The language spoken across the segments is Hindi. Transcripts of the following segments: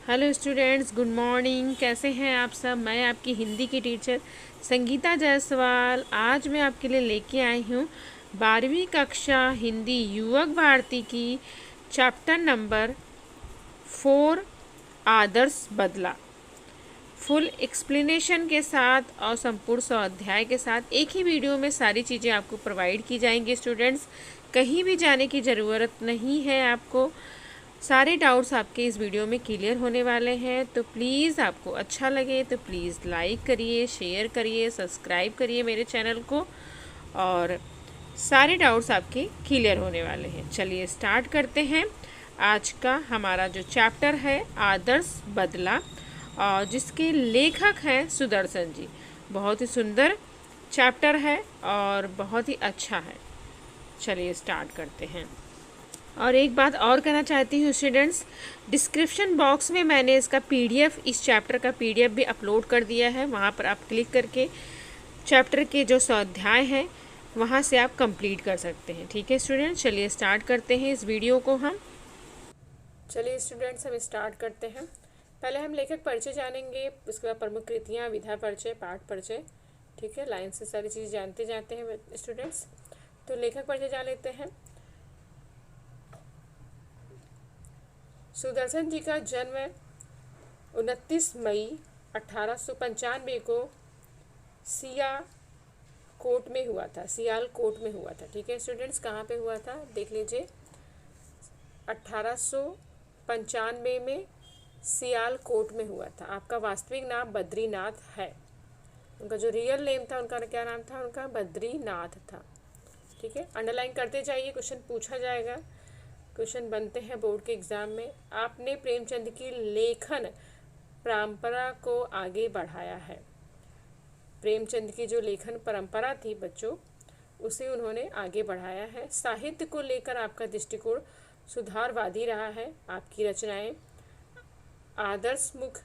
Hello students, good morning. कैसे हैं आप सब। मैं आपकी हिंदी की टीचर संगीता जायसवाल आज मैं आपके लिए लेके आई हूँ 12वीं कक्षा हिंदी युवक भारती की चैप्टर नंबर 4 आदर्श बदला। फुल एक्सप्लेनेशन के साथ और संपूर्ण स्वाध्याय के साथ एक ही वीडियो में सारी चीज़ें आपको प्रोवाइड की जाएंगी। स्टूडेंट्स, कहीं भी जाने की ज़रूरत नहीं है आपको। सारे डाउट्स आपके इस वीडियो में क्लियर होने वाले हैं। तो प्लीज़ आपको अच्छा लगे तो प्लीज़ लाइक करिए, शेयर करिए, सब्सक्राइब करिए मेरे चैनल को, और सारे डाउट्स आपके क्लियर होने वाले हैं। चलिए स्टार्ट करते हैं। आज का हमारा जो चैप्टर है आदर्श बदला, और जिसके लेखक हैं सुदर्शन जी। बहुत ही सुंदर चैप्टर है और बहुत ही अच्छा है। चलिए स्टार्ट करते हैं। और एक बात और कहना चाहती हूँ स्टूडेंट्स, डिस्क्रिप्शन बॉक्स में मैंने इसका पीडीएफ, इस चैप्टर का पीडीएफ भी अपलोड कर दिया है। वहाँ पर आप क्लिक करके चैप्टर के जो स्वाध्याय हैं वहाँ से आप कंप्लीट कर सकते हैं। ठीक है स्टूडेंट्स, चलिए स्टार्ट करते हैं इस वीडियो को हम। चलिए स्टूडेंट्स, हम स्टार्ट करते हैं। पहले हम लेखक परिचय जानेंगे, उसके बाद प्रमुख कृतियाँ, विधा परिचय, पाठ परिचय। ठीक है, लाइन से सारी चीज़ जानते जाते हैं स्टूडेंट्स। तो लेखक परिचय जान लेते हैं। सुदर्शन जी का जन्म 29 मई 1895 को सियालकोट में हुआ था। सियालकोट में हुआ था। ठीक है स्टूडेंट्स, कहाँ पे हुआ था देख लीजिए। 1895 में सियालकोट में हुआ था। आपका वास्तविक नाम बद्रीनाथ है। उनका जो रियल नेम था, उनका क्या नाम था, उनका बद्रीनाथ था। ठीक है, अंडरलाइन करते जाइए, क्वेश्चन पूछा जाएगा, क्वेश्चन बनते हैं बोर्ड के एग्ज़ाम में। आपने प्रेमचंद की लेखन परंपरा को आगे बढ़ाया है। प्रेमचंद की जो लेखन परंपरा थी बच्चों, उसे उन्होंने आगे बढ़ाया है। साहित्य को लेकर आपका दृष्टिकोण सुधारवादी रहा है। आपकी रचनाएं आदर्शमुख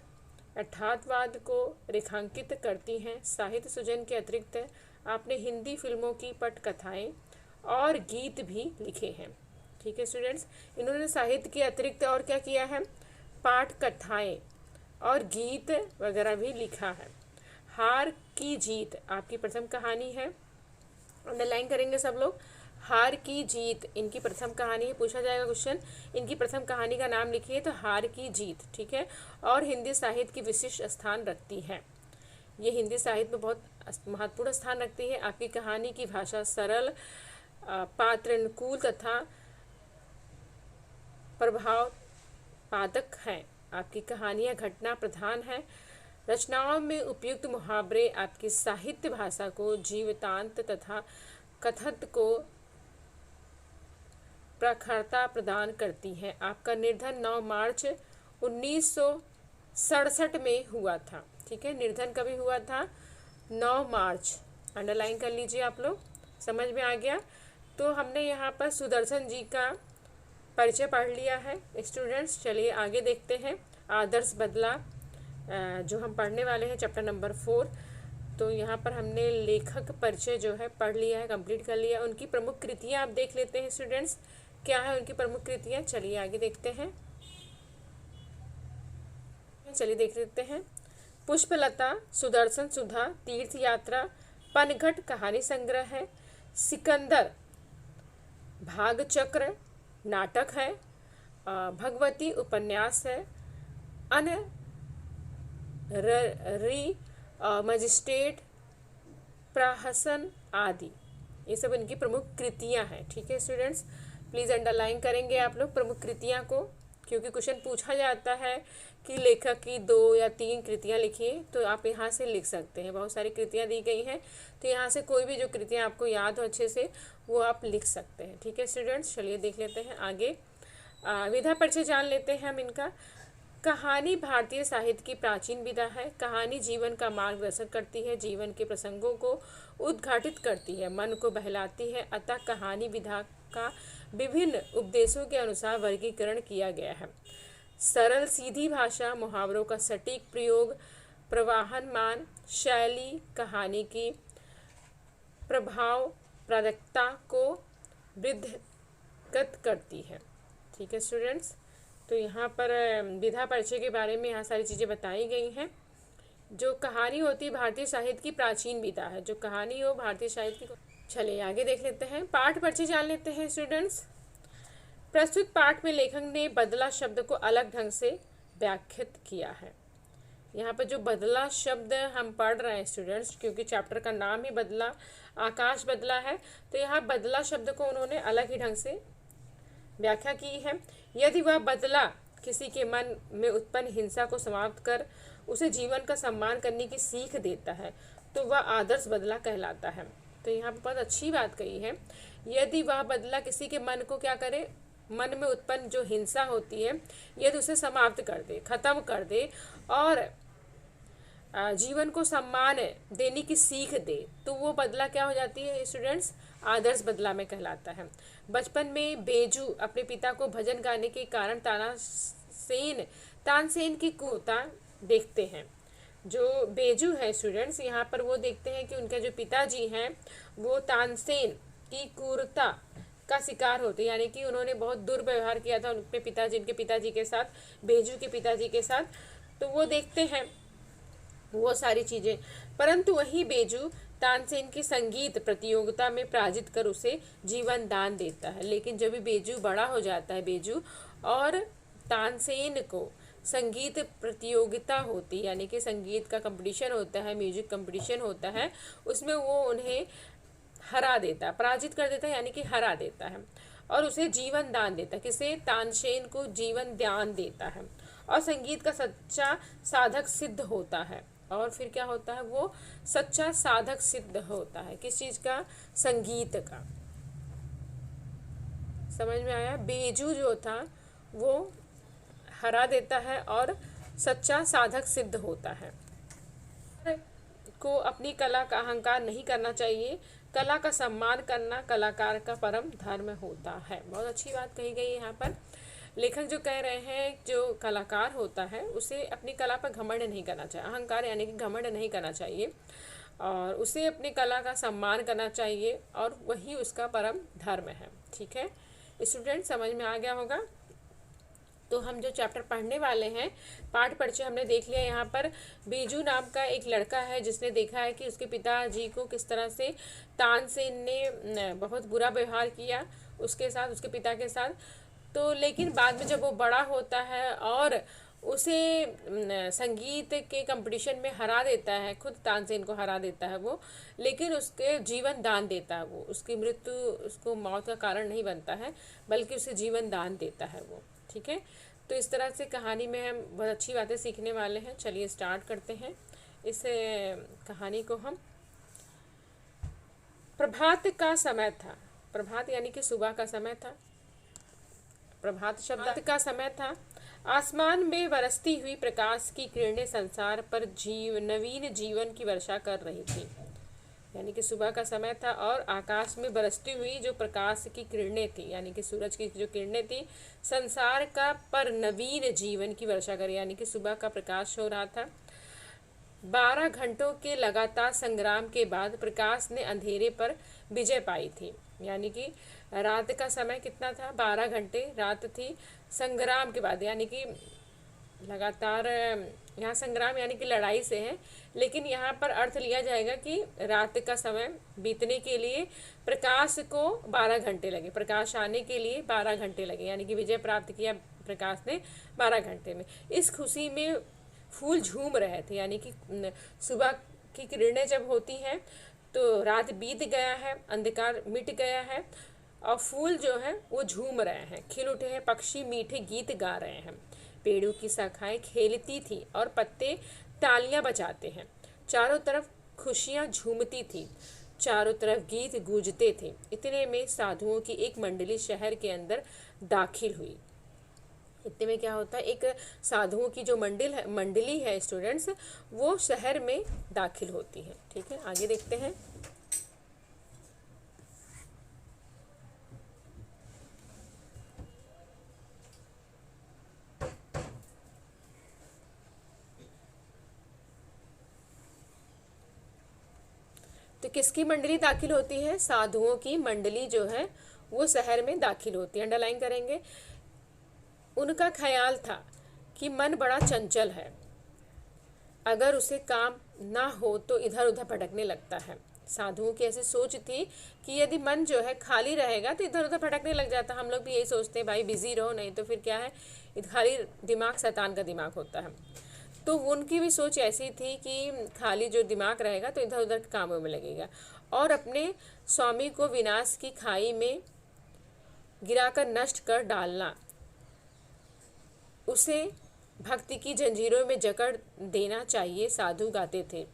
यथार्थवाद को रेखांकित करती हैं। साहित्य सृजन के अतिरिक्त आपने हिंदी फिल्मों की पटकथाएं और गीत भी लिखे हैं। ठीक है स्टूडेंट्स, इन्होंने साहित्य के अतिरिक्त और क्या किया है, पाठ कथाएं और गीत वगैरह भी लिखा है। हार की जीत आपकी प्रथम कहानी है। अंडरलाइन करेंगे सब लोग। हार की जीत इनकी प्रथम कहानी है। पूछा जाएगा क्वेश्चन, इनकी प्रथम कहानी का नाम लिखिए, तो हार की जीत। ठीक है, और हिंदी साहित्य की विशिष्ट स्थान रखती है। ये हिंदी साहित्य में बहुत महत्वपूर्ण स्थान रखती है। आपकी कहानी की भाषा सरल, पात्र अनुकूल तथा प्रभाव पादक है। आपकी कहानियाँ घटना प्रधान है। रचनाओं में उपयुक्त मुहावरे आपकी साहित्य भाषा को जीवंत तथा कथन को प्रखरता प्रदान करती है। आपका निर्धन 9 मार्च 1967 में हुआ था। ठीक है, निर्धन कभी हुआ था, 9 मार्च। अंडरलाइन कर लीजिए आप लोग, समझ में आ गया। तो हमने यहाँ पर सुदर्शन जी का परिचय पढ़ लिया है स्टूडेंट्स। चलिए आगे देखते हैं। आदर्श बदला जो हम पढ़ने वाले हैं चैप्टर नंबर 4। तो यहाँ पर हमने लेखक परिचय जो है पढ़ लिया है, कंप्लीट कर लिया। उनकी प्रमुख कृतियाँ आप देख लेते हैं स्टूडेंट्स, क्या है उनकी प्रमुख कृतियाँ। चलिए आगे देखते हैं। चलिए देख लेते हैं। पुष्पलता, सुदर्शन सुधा, तीर्थ यात्रा, पनघट कहानी संग्रह है, सिकंदर भागचक्र नाटक है, भगवती उपन्यास है, अनरी मजिस्ट्रेट, प्रहसन आदि। ये सब इनकी प्रमुख कृतियां हैं। ठीक है स्टूडेंट्स, प्लीज़ अंडरलाइन करेंगे आप लोग प्रमुख कृतियां को, क्योंकि क्वेश्चन पूछा जाता है कि लेखक की 2 या 3 कृतियां लिखिए, तो आप यहाँ से लिख सकते हैं। बहुत सारी कृतियां दी गई हैं, तो यहाँ से कोई भी जो कृतियां आपको याद हो अच्छे से वो आप लिख सकते हैं। ठीक है स्टूडेंट्स, चलिए देख लेते हैं आगे। विधा परिचय जान लेते हैं हम इनका। कहानी भारतीय साहित्य की प्राचीन विधा है। कहानी जीवन का मार्गदर्शन करती है, जीवन के प्रसंगों को उद्घाटित करती है, मन को बहलाती है। अतः कहानी विधा का विभिन्न उपदेशों के अनुसार वर्गीकरण किया गया है। सरल सीधी भाषा, मुहावरों का सटीक प्रयोग, प्रवाहमान शैली कहानी की प्रभावप्रदता को वृद्धिगत करती है। ठीक है स्टूडेंट्स, तो यहाँ पर विधा परिचय के बारे में यहाँ सारी चीज़ें बताई गई हैं। जो कहानी होती है भारतीय साहित्य की प्राचीन विधा है, जो कहानी हो भारतीय साहित्य की। चलिए आगे देख लेते हैं, पाठ परिचय जान लेते हैं स्टूडेंट्स। प्रस्तुत पाठ में लेखक ने बदला शब्द को अलग ढंग से व्याख्यात किया है। यहाँ पर जो बदला शब्द हम पढ़ रहे हैं स्टूडेंट्स, क्योंकि चैप्टर का नाम ही बदला, आकाश बदला है, तो यहाँ बदला शब्द को उन्होंने अलग ही ढंग से व्याख्या की है। यदि वह बदला किसी के मन में उत्पन्न हिंसा को समाप्त कर उसे जीवन का सम्मान करने की सीख देता है तो वह आदर्श बदला कहलाता है। तो यहाँ पर बहुत अच्छी बात कही है, यदि वह बदला किसी के मन को क्या करे, मन में उत्पन्न जो हिंसा होती है यदि उसे समाप्त कर दे, खत्म कर दे और जीवन को सम्मान देने की सीख दे, तो वो बदला क्या हो जाती है स्टूडेंट्स, आदर्श बदला में कहलाता है। बचपन में बेजू अपने पिता को भजन गाने के कारण तानसेन की क्रूरता देखते हैं। जो बेजू है स्टूडेंट्स, यहाँ पर वो देखते हैं कि उनके जो पिताजी हैं वो तानसेन की क्रूरता का शिकार होते हैं, यानी कि उन्होंने बहुत दुर्व्यवहार किया था उनके पिताजी, इनके पिताजी के साथ, बेजू के पिताजी के साथ। तो वो देखते हैं वो सारी चीज़ें, परंतु वही बेजू तानसेन की संगीत प्रतियोगिता में पराजित कर उसे जीवन दान देता है। लेकिन जब भी बेजू बड़ा हो जाता है, बेजू और तानसेन को संगीत प्रतियोगिता होती, यानी कि संगीत का कंपटीशन होता है, म्यूजिक कंपटीशन होता है, उसमें वो उन्हें हरा देता है, पराजित कर देता है, यानी कि हरा देता है और उसे जीवन दान देता है। किसे, तानसेन को जीवन दान देता है और संगीत का सच्चा साधक सिद्ध होता है। और फिर क्या होता है, वो सच्चा साधक सिद्ध होता है। किस चीज़ का, संगीत का। समझ में आया, बेजू जो था वो हरा देता है और सच्चा साधक सिद्ध होता है। को अपनी कला का अहंकार नहीं करना चाहिए, कला का सम्मान करना कलाकार का परम धर्म होता है। बहुत अच्छी बात कही गई है यहाँ पर। लेखक जो कह रहे हैं, जो कलाकार होता है उसे अपनी कला पर घमंड नहीं करना चाहिए, अहंकार यानी कि घमंड नहीं करना चाहिए, और उसे अपनी कला का सम्मान करना चाहिए और वही उसका परम धर्म है। ठीक है स्टूडेंट, समझ में आ गया होगा। तो हम जो चैप्टर पढ़ने वाले हैं, पाठ परिचय हमने देख लिया। यहाँ पर बेजू नाम का एक लड़का है जिसने देखा है कि उसके पिताजी को किस तरह से तानसेन ने बहुत बुरा व्यवहार किया उसके साथ, उसके पिता के साथ। तो लेकिन बाद में जब वो बड़ा होता है और उसे संगीत के कंपटीशन में हरा देता है, खुद तानसेन को हरा देता है वो, लेकिन उसके जीवन दान देता है वो, उसकी मृत्यु उसको मौत का कारण नहीं बनता है बल्कि उसे जीवन दान देता है वो। ठीक है, तो इस तरह से कहानी में हम बहुत अच्छी बातें सीखने वाले हैं। चलिए स्टार्ट करते हैं इस कहानी को हम। प्रभात का समय था, प्रभात यानी कि सुबह का समय था, प्रभात शब्द का समय था। आसमान में बरसती हुई प्रकाश की किरणें संसार पर नवीन जीवन की वर्षा कर रही थी, यानी कि सुबह का समय था और आकाश में बरसती हुई जो प्रकाश की किरणें थी, यानी कि सूरज की जो किरणें थी, संसार का पर नवीन जीवन की वर्षा कर, यानी कि सुबह का प्रकाश हो रहा था। 12 घंटों के लगातार संग्राम के बाद प्रकाश ने अंधेरे पर विजय पाई थी, यानी कि रात का समय कितना था, 12 घंटे रात थी। संग्राम के बाद, यानी कि लगातार, यहाँ संग्राम यानी कि लड़ाई से है, लेकिन यहाँ पर अर्थ लिया जाएगा कि रात का समय बीतने के लिए प्रकाश को 12 घंटे लगे, प्रकाश आने के लिए 12 घंटे लगे, यानी कि विजय प्राप्त किया प्रकाश ने 12 घंटे में। इस खुशी में फूल झूम रहे थे, यानी कि सुबह की किरणें जब होती हैं तो रात बीत गया है, अंधकार मिट गया है और फूल जो है वो झूम रहे हैं, खिल उठे हैं, पक्षी मीठे गीत गा रहे हैं, पेड़ों की शाखाएं खेलती थी और पत्ते तालियां बजाते हैं, चारों तरफ खुशियां झूमती थी, चारों तरफ गीत गूंजते थे। इतने में साधुओं की एक मंडली शहर के अंदर दाखिल हुई। इतने में क्या होता है, एक साधुओं की जो मंडली है स्टूडेंट्स, वो शहर में दाखिल होती है। ठीक है, आगे देखते हैं। तो किसकी मंडली दाखिल होती है, साधुओं की मंडली जो है वो शहर में दाखिल होती है। अंडरलाइन करेंगे। उनका ख्याल था कि मन बड़ा चंचल है, अगर उसे काम ना हो तो इधर उधर भटकने लगता है। साधुओं की ऐसी सोच थी कि यदि मन जो है खाली रहेगा तो इधर उधर भटकने लग जाता। हम लोग भी यही सोचते हैं, भाई बिजी रहो, नहीं तो फिर क्या है, खाली दिमाग शैतान का दिमाग होता है। तो उनकी भी सोच ऐसी थी कि खाली जो दिमाग रहेगा तो इधर उधर कामों में लगेगा, और अपने स्वामी को विनाश की खाई में गिराकर नष्ट कर डालना, उसे भक्ति की जंजीरों में जकड़ देना चाहिए। साधु गाते थे,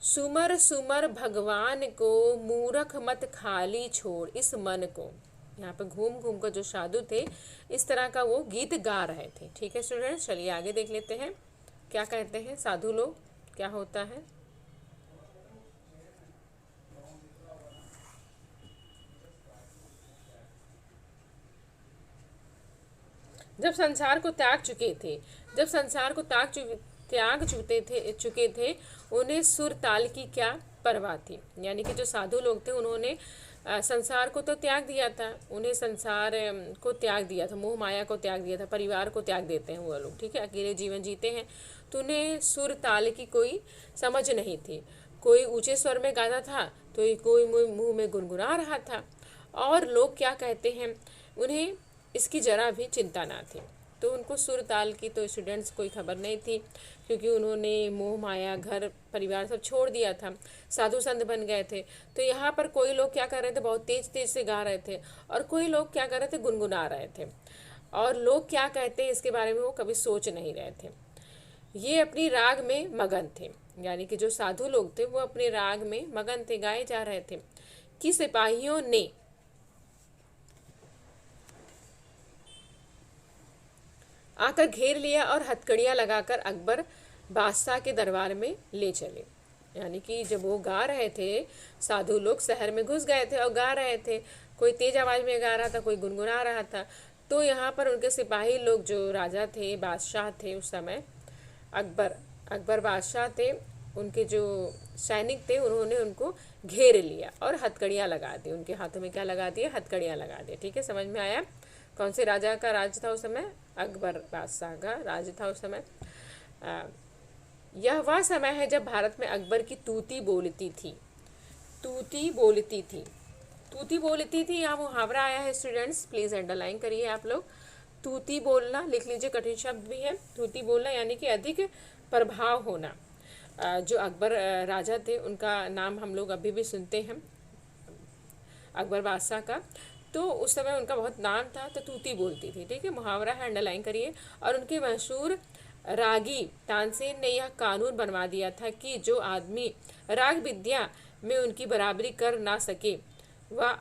सुमर सुमर भगवान को, मूरख मत खाली छोड़ इस मन को। यहाँ पे घूम घूम कर जो साधु थे इस तरह का वो गीत गा रहे थे। ठीक है स्टूडेंट्स, चलिए आगे देख लेते हैं क्या कहते हैं साधु लोग, क्या होता है। जब संसार को त्याग चुके थे, जब संसार को चुके थे, उन्हें सुर ताल की क्या परवाह थी। यानी कि जो साधु लोग थे उन्होंने संसार को तो त्याग दिया था, उन्हें संसार को त्याग दिया था, मोह माया को त्याग दिया था, परिवार को त्याग देते हैं वो लोग। ठीक है, अकेले जीवन जीते हैं, तो उन्हें सुर ताल की कोई समझ नहीं थी। कोई ऊंचे स्वर में गाता था तो कोई मुंह में गुनगुना रहा था, और लोग क्या कहते हैं उन्हें इसकी जरा भी चिंता ना थी। तो उनको सुर ताल की तो स्टूडेंट्स कोई खबर नहीं थी, क्योंकि उन्होंने मोह माया घर परिवार सब छोड़ दिया था, साधु संत बन गए थे। तो यहाँ पर कोई लोग क्या कर रहे थे, बहुत तेज तेज से गा रहे थे, और कोई लोग क्या कर रहे थे, गुनगुना रहे थे, और लोग क्या कहते हैं इसके बारे में वो कभी सोच नहीं रहे थे। ये अपनी राग में मगन थे, यानी कि जो साधु लोग थे वो अपने राग में मगन थे, गाए जा रहे थे कि सिपाहियों ने आकर घेर लिया और हथकड़ियाँ लगाकर अकबर बादशाह के दरबार में ले चले। यानी कि जब वो गा रहे थे, साधु लोग शहर में घुस गए थे और गा रहे थे, कोई तेज आवाज़ में गा रहा था, कोई गुनगुना रहा था। तो यहाँ पर उनके सिपाही लोग, जो राजा थे, बादशाह थे उस समय, अकबर बादशाह थे, उनके जो सैनिक थे उन्होंने उनको घेर लिया और हथकड़ियाँ लगा दी, उनके हाथों में क्या लगा दिया, हथकड़ियाँ लगा दी। ठीक है, समझ में आया। कौन से राजा का राज था उस समय, अकबर बादशाह का राज था उस समय। यह वह समय है जब भारत में अकबर की तूती बोलती थी, तूती बोलती थी, तूती बोलती थी। यहाँ मुहावरा आया है स्टूडेंट्स, प्लीज़ अंडरलाइन करिए आप लोग। तूती बोलना लिख लीजिए, कठिन शब्द भी है। तूती बोलना यानी कि अधिक प्रभाव होना। जो अकबर राजा थे उनका नाम हम लोग अभी भी सुनते हैं, अकबर बादशाह का। तो उस समय उनका बहुत नाम था, तो तूती बोलती थी। ठीक है, मुहावरा है, अंडरलाइन करिए। और उनके मशहूर रागी तानसेन ने यह कानून बनवा दिया था कि जो आदमी राग विद्या में उनकी बराबरी कर ना सके वह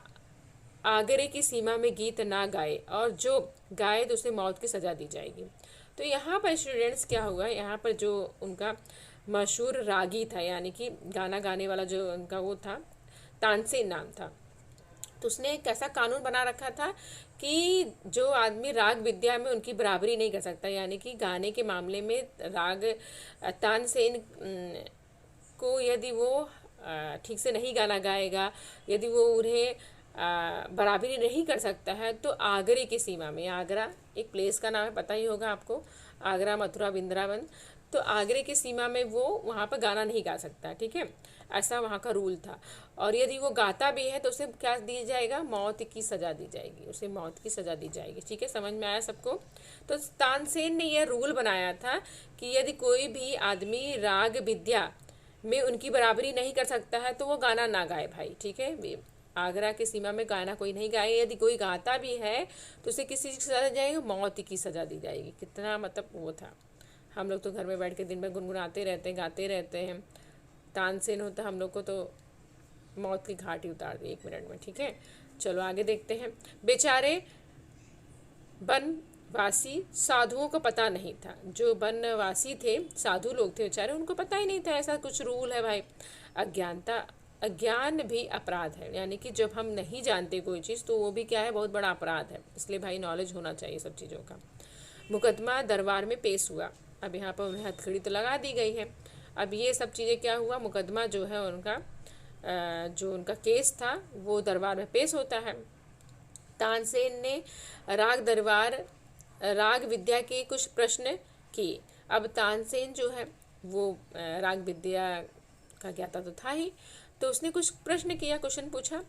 आगरे की सीमा में गीत ना गाए, और जो गाए तो उसे मौत की सज़ा दी जाएगी। तो यहाँ पर स्टूडेंट्स क्या हुआ, यहाँ पर जो उनका मशहूर रागी था, यानी कि गाना गाने वाला जो उनका वो था, तानसेन नाम था, तो उसने एक ऐसा कानून बना रखा था कि जो आदमी राग विद्या में उनकी बराबरी नहीं कर सकता, यानी कि गाने के मामले में राग तानसेन को यदि वो ठीक से नहीं गाना गाएगा, यदि वो उन्हें बराबरी नहीं कर सकता है, तो आगरे की सीमा में, आगरा एक प्लेस का नाम है, पता ही होगा आपको, आगरा मथुरा वृंदावन, तो आगरे की सीमा में वो वहाँ पर गाना नहीं गा सकता। ठीक है, ऐसा वहाँ का रूल था। और यदि वो गाता भी है तो उसे क्या दी जाएगा, मौत की सज़ा दी जाएगी, उसे मौत की सज़ा दी जाएगी। ठीक है, समझ में आया सबको। तो तानसेन ने यह रूल बनाया था कि यदि कोई भी आदमी राग विद्या में उनकी बराबरी नहीं कर सकता है तो वो गाना ना गाए भाई। ठीक है, आगरा की सीमा में गाना कोई नहीं गाए, यदि कोई गाता भी है तो उसे किसी चीज़ की सज़ा दी जाएगी, मौत की सज़ा दी जाएगी। कितना मतलब वो था। हम लोग तो घर में बैठ के दिन भर गुनगुनाते रहते हैं, गाते रहते हैं। तानसेन होता हम लोग को तो मौत की घाटी उतार दी 1 मिनट में। ठीक है, चलो आगे देखते हैं। बेचारे वनवासी साधुओं को पता नहीं था, जो वनवासी थे, साधु लोग थे बेचारे, उनको पता ही नहीं था ऐसा कुछ रूल है भाई। अज्ञान भी अपराध है, यानी कि जब हम नहीं जानते कोई चीज़ तो वो भी क्या है, बहुत बड़ा अपराध है। इसलिए भाई नॉलेज होना चाहिए सब चीज़ों का। मुकदमा दरबार में पेश हुआ। अब यहाँ पर उन्हें हथकड़ी तो लगा दी गई है। अब ये सब चीज़ें क्या हुआ, मुकदमा जो है उनका जो उनका केस था वो दरबार में पेश होता है। तानसेन ने राग दरबार राग विद्या के कुछ प्रश्न किए। अब तानसेन जो है वो राग विद्या का ज्ञाता तो था ही, तो उसने कुछ प्रश्न किया, क्वेश्चन पूछा।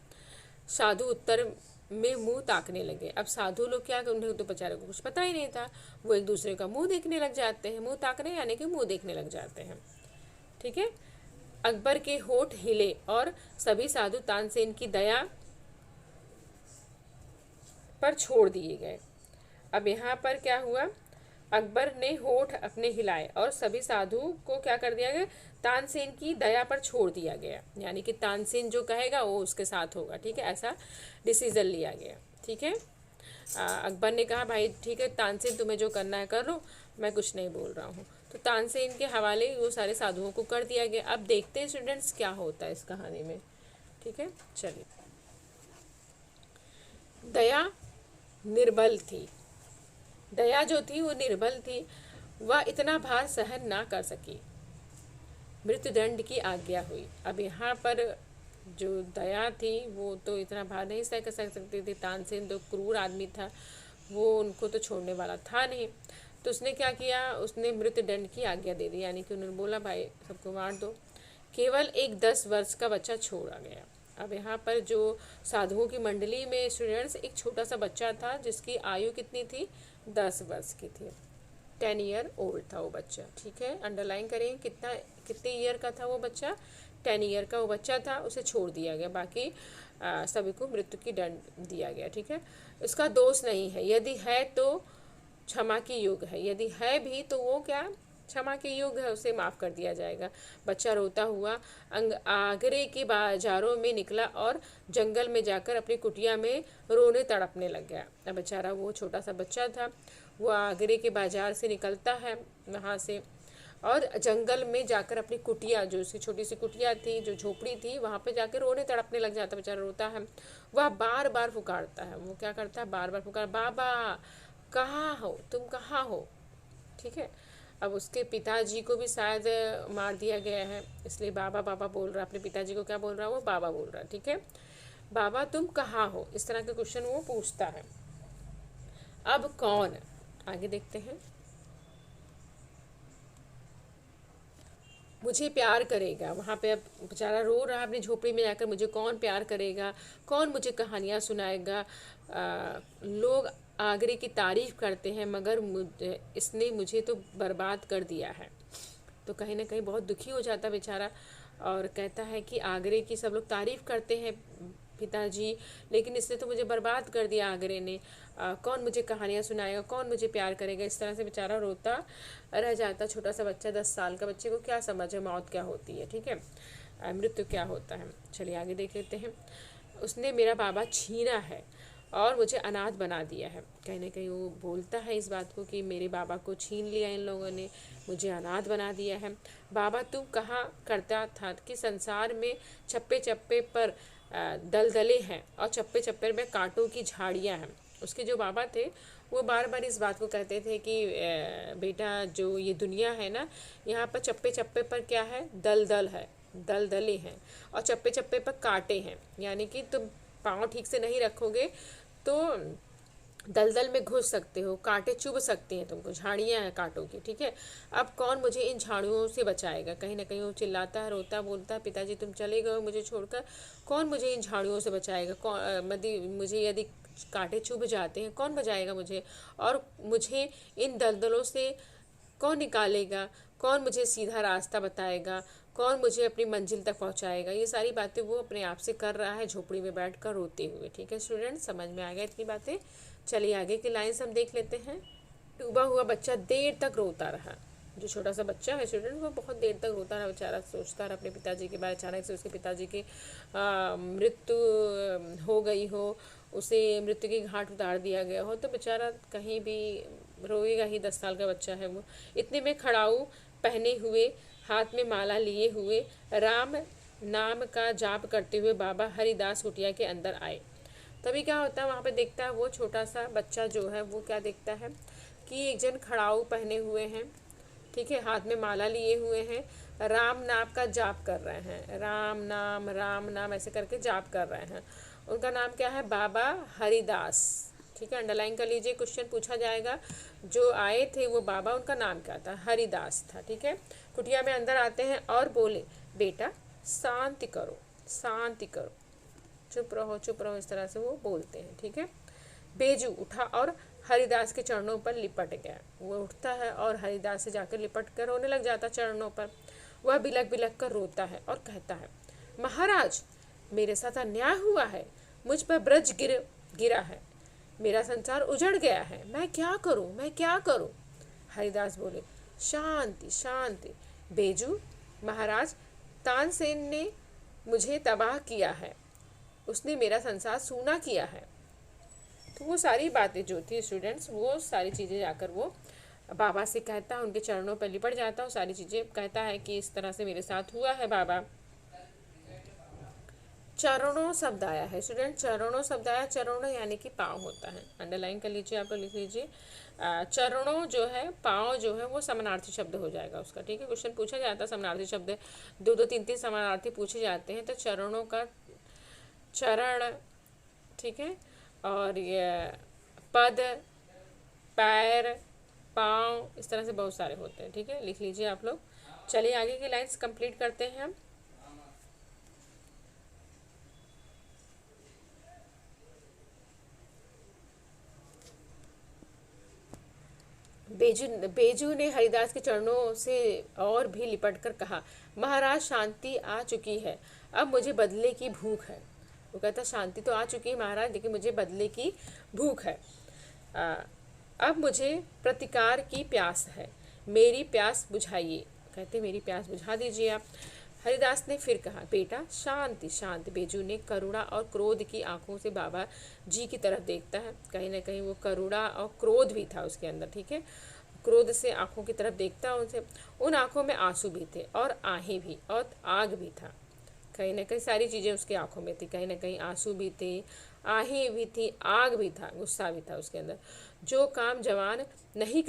साधु उत्तर में मुंह ताकने लगे। अब साधु लोग क्या, उन्हें तो बेचारे को कुछ पता ही नहीं था, वो एक दूसरे का मुंह देखने लग जाते हैं। मुंह ताकने यानी कि मुंह देखने लग जाते हैं, ठीक है। अकबर के होठ हिले और सभी साधु तानसेन की दया पर छोड़ दिए गए। अब यहाँ पर क्या हुआ, अकबर ने होठ अपने हिलाए और सभी साधु को क्या कर दिया गया, तानसेन की दया पर छोड़ दिया गया, यानी कि तानसेन जो कहेगा वो उसके साथ होगा, ठीक है, ऐसा डिसीजन लिया गया, ठीक है। अकबर ने कहा भाई ठीक है तानसेन तुम्हें जो करना है कर लो, मैं कुछ नहीं बोल रहा हूँ। तो तानसेन के हवाले वो सारे साधुओं को कर दिया गया। अब देखते हैं स्टूडेंट्स क्या होता है इस कहानी में, ठीक है। चलिए, दया निर्बल थी। दया जो थी वो निर्बल थी, वह इतना भार सहन ना कर सकी, मृत्युदंड की आज्ञा हुई। अब यहाँ पर जो दया थी वो तो इतना भार नहीं सह सकती थी। तानसेन तो क्रूर आदमी था, वो उनको तो छोड़ने वाला था नहीं। तो उसने क्या किया, उसने मृत्युदंड की आज्ञा दे दी, यानी कि उन्होंने बोला भाई सबको मार दो। केवल एक 10 वर्ष का बच्चा छोड़ा गया। अब यहाँ पर जो साधुओं की मंडली में स्टूडेंट्स, एक छोटा सा बच्चा था जिसकी आयु कितनी थी, 10 वर्ष की थी। 10 ईयर ओल्ड था वो बच्चा, ठीक है। अंडरलाइन करें कितने ईयर का था वो बच्चा, 10 ईयर का वो बच्चा था। उसे छोड़ दिया गया, बाकी सभी को मृत्यु की दंड दिया गया, ठीक है। इसका दोष नहीं है, यदि है तो क्षमा की योग्य है, यदि है भी तो वो क्या क्षमा के योग्य है, उसे माफ़ कर दिया जाएगा। बच्चा रोता हुआ आगरे के बाजारों में निकला और जंगल में जाकर अपनी कुटिया में रोने तड़पने लग गया। अब बेचारा वो छोटा सा बच्चा था, वो आगरे के बाजार से निकलता है वहाँ से, और जंगल में जाकर अपनी कुटिया, जो उसकी छोटी सी कुटिया थी, जो झोपड़ी थी, वहाँ पे जाकर रोने तड़पने लग जाता। बेचारा रोता है, वह बार बार पुकारता है। वो क्या करता है, बार बार पुकार, बाबा कहाँ हो तुम, कहाँ हो, ठीक है। अब उसके पिताजी को भी शायद मार दिया गया है, इसलिए बाबा बाबा बोल रहा है। अपने पिताजी को क्या बोल रहा है, वो बाबा बोल रहा है, ठीक है। बाबा तुम कहाँ हो, इस तरह के क्वेश्चन वो पूछता है। अब कौन, आगे देखते हैं। मुझे प्यार करेगा, वहाँ पे अब बेचारा रो रहा है अपनी झोपड़ी में जाकर, मुझे कौन प्यार करेगा, कौन मुझे कहानियाँ सुनाएगा। लोग आगरे की तारीफ़ करते हैं मगर इसने मुझे तो बर्बाद कर दिया है। तो कहीं ना कहीं बहुत दुखी हो जाता बेचारा और कहता है कि आगरे की सब लोग तारीफ़ करते हैं पिताजी, लेकिन इसने तो मुझे बर्बाद कर दिया आगरे ने। कौन मुझे कहानियाँ सुनाएगा, कौन मुझे प्यार करेगा। इस तरह से बेचारा रोता रह जाता। छोटा सा बच्चा, 10 साल का बच्चे को क्या समझ है मौत क्या होती है, ठीक है, मृत्यु क्या होता है। चलिए आगे देख लेते हैं। उसने मेरा बाबा छीना है और मुझे अनाथ बना दिया है। कहीं ना कहीं वो बोलता है इस बात को कि मेरे बाबा को छीन लिया इन लोगों ने, मुझे अनाथ बना दिया है। बाबा तुम कहा करता था कि संसार में चप्पे चप्पे पर दलदले हैं और चप्पे चप्पे में कांटों की झाड़ियाँ हैं। उसके जो बाबा थे वो बार बार इस बात को कहते थे कि बेटा जो ये दुनिया है ना, यहाँ पर चप्पे चप्पे पर क्या है, दलदल है, दलदले हैं, और चप्पे चप्पे पर कांटे हैं, यानी कि तुम पाँव ठीक से नहीं रखोगे तो दलदल में घुस सकते हो, कांटे चुभ सकते हैं तुमको, झाड़ियाँ हैं कांटों की, ठीक है। अब कौन मुझे इन झाड़ियों से बचाएगा। कहीं ना कहीं वो चिल्लाता है, रोता, बोलता है पिताजी तुम चले गए मुझे छोड़कर, कौन मुझे इन झाड़ियों से बचाएगा, कौन मुझे यदि कांटे चुभ जाते हैं कौन बचाएगा मुझे, और मुझे इन दलदलों से कौन निकालेगा, कौन मुझे सीधा रास्ता बताएगा, कौन मुझे अपनी मंजिल तक पहुंचाएगा। ये सारी बातें वो अपने आप से कर रहा है झोपड़ी में बैठकर रोते हुए, ठीक है स्टूडेंट, समझ में आ गया इतनी बातें। चलिए आगे की लाइन्स हम देख लेते हैं। डूबा हुआ बच्चा देर तक रोता रहा। जो छोटा सा बच्चा है स्टूडेंट, वो बहुत देर तक रोता रहा, बेचारा सोचता रहा अपने पिताजी के बारे। अचानक से उसके पिताजी की मृत्यु हो गई हो, उसे मृत्यु के घाट उतार दिया गया हो, तो बेचारा कहीं भी रोएगा ही, 10 साल का बच्चा है वो। इतने में खड़ाऊ पहने हुए, हाथ में माला लिए हुए, राम नाम का जाप करते हुए बाबा हरिदास कुटिया के अंदर आए। तभी क्या होता है, वहाँ पे देखता है वो छोटा सा बच्चा जो है वो क्या देखता है कि एक जन खड़ाऊ पहने हुए हैं, ठीक है, हाथ में माला लिए हुए हैं, राम नाम का जाप कर रहे हैं, राम नाम ऐसे करके जाप कर रहे हैं। उनका नाम क्या है, बाबा हरिदास, ठीक है, अंडरलाइन कर लीजिए। क्वेश्चन पूछा जाएगा, जो आए थे वो बाबा, उनका नाम क्या था? हरिदास था। ठीक है, कुटिया में अंदर आते हैं और बोले, बेटा शांति करो, शांति करो, चुप रहो, चुप रहो, इस तरह से वो बोलते हैं। ठीक है, बेजू उठा और हरिदास के चरणों पर लिपट गया। वो उठता है और हरिदास से जाकर लिपट कर रोने लग जाता चरणों पर। वह बिलक बिलक कर रोता है और कहता है, महाराज मेरे साथ अन्याय हुआ है, मुझ पर ब्रज गिरा है, मेरा संसार उजड़ गया है, मैं क्या करूं, मैं क्या करूं? हरिदास बोले, शांति शांति बेजू, महाराज तानसेन ने मुझे तबाह किया है, उसने मेरा संसार सूना किया है। तो वो सारी बातें जो थी स्टूडेंट्स, वो सारी चीज़ें जाकर वो बाबा से कहता है, उनके चरणों पर लिपट जाता है, सारी चीज़ें कहता है कि इस तरह से मेरे साथ हुआ है बाबा। चरणों शब्द आया है स्टूडेंट, चरणों शब्द आया, चरणों यानी कि पाँव होता है, अंडरलाइन कर लीजिए, आप लोग लिख लीजिए। चरणों जो है, पाँव जो है वो समानार्थी शब्द हो जाएगा उसका। ठीक है, क्वेश्चन पूछा जाता है समानार्थी शब्द, दो दो तीन तीन समानार्थी पूछे जाते हैं, तो चरणों का चरण, ठीक है, और ये पद, पैर, पाँव, इस तरह से बहुत सारे होते हैं। ठीक है, लिख लीजिए आप लोग। चलिए आगे की लाइंस कंप्लीट करते हैं हम। बेजू ने हरिदास के चरणों से और भी लिपट कर कहा, महाराज शांति आ चुकी है, अब मुझे बदले की भूख है। वो कहता, शांति तो आ चुकी है महाराज, लेकिन मुझे बदले की भूख है। अब मुझे प्रतिकार की प्यास है, मेरी प्यास बुझाइए। कहते, मेरी प्यास बुझा दीजिए आप। हरिदास ने फिर कहा, बेटा शांति शांति। बेजू ने करुणा और क्रोध की आंखों से बाबा जी की तरफ देखता है, कहीं ना कहीं वो करुणा और क्रोध भी था उसके अंदर। ठीक है, क्रोध से आंखों की तरफ देखता है उनसे, उन आंखों में आंसू भी थे और आहें भी और आग भी था, कहीं ना कहीं सारी चीज़ें उसकी आंखों में थी, कहीं ना कहीं आंसू भी थे, आहें भी थी, आग भी था, गुस्सा भी था उसके अंदर। जो काम जवान नहीं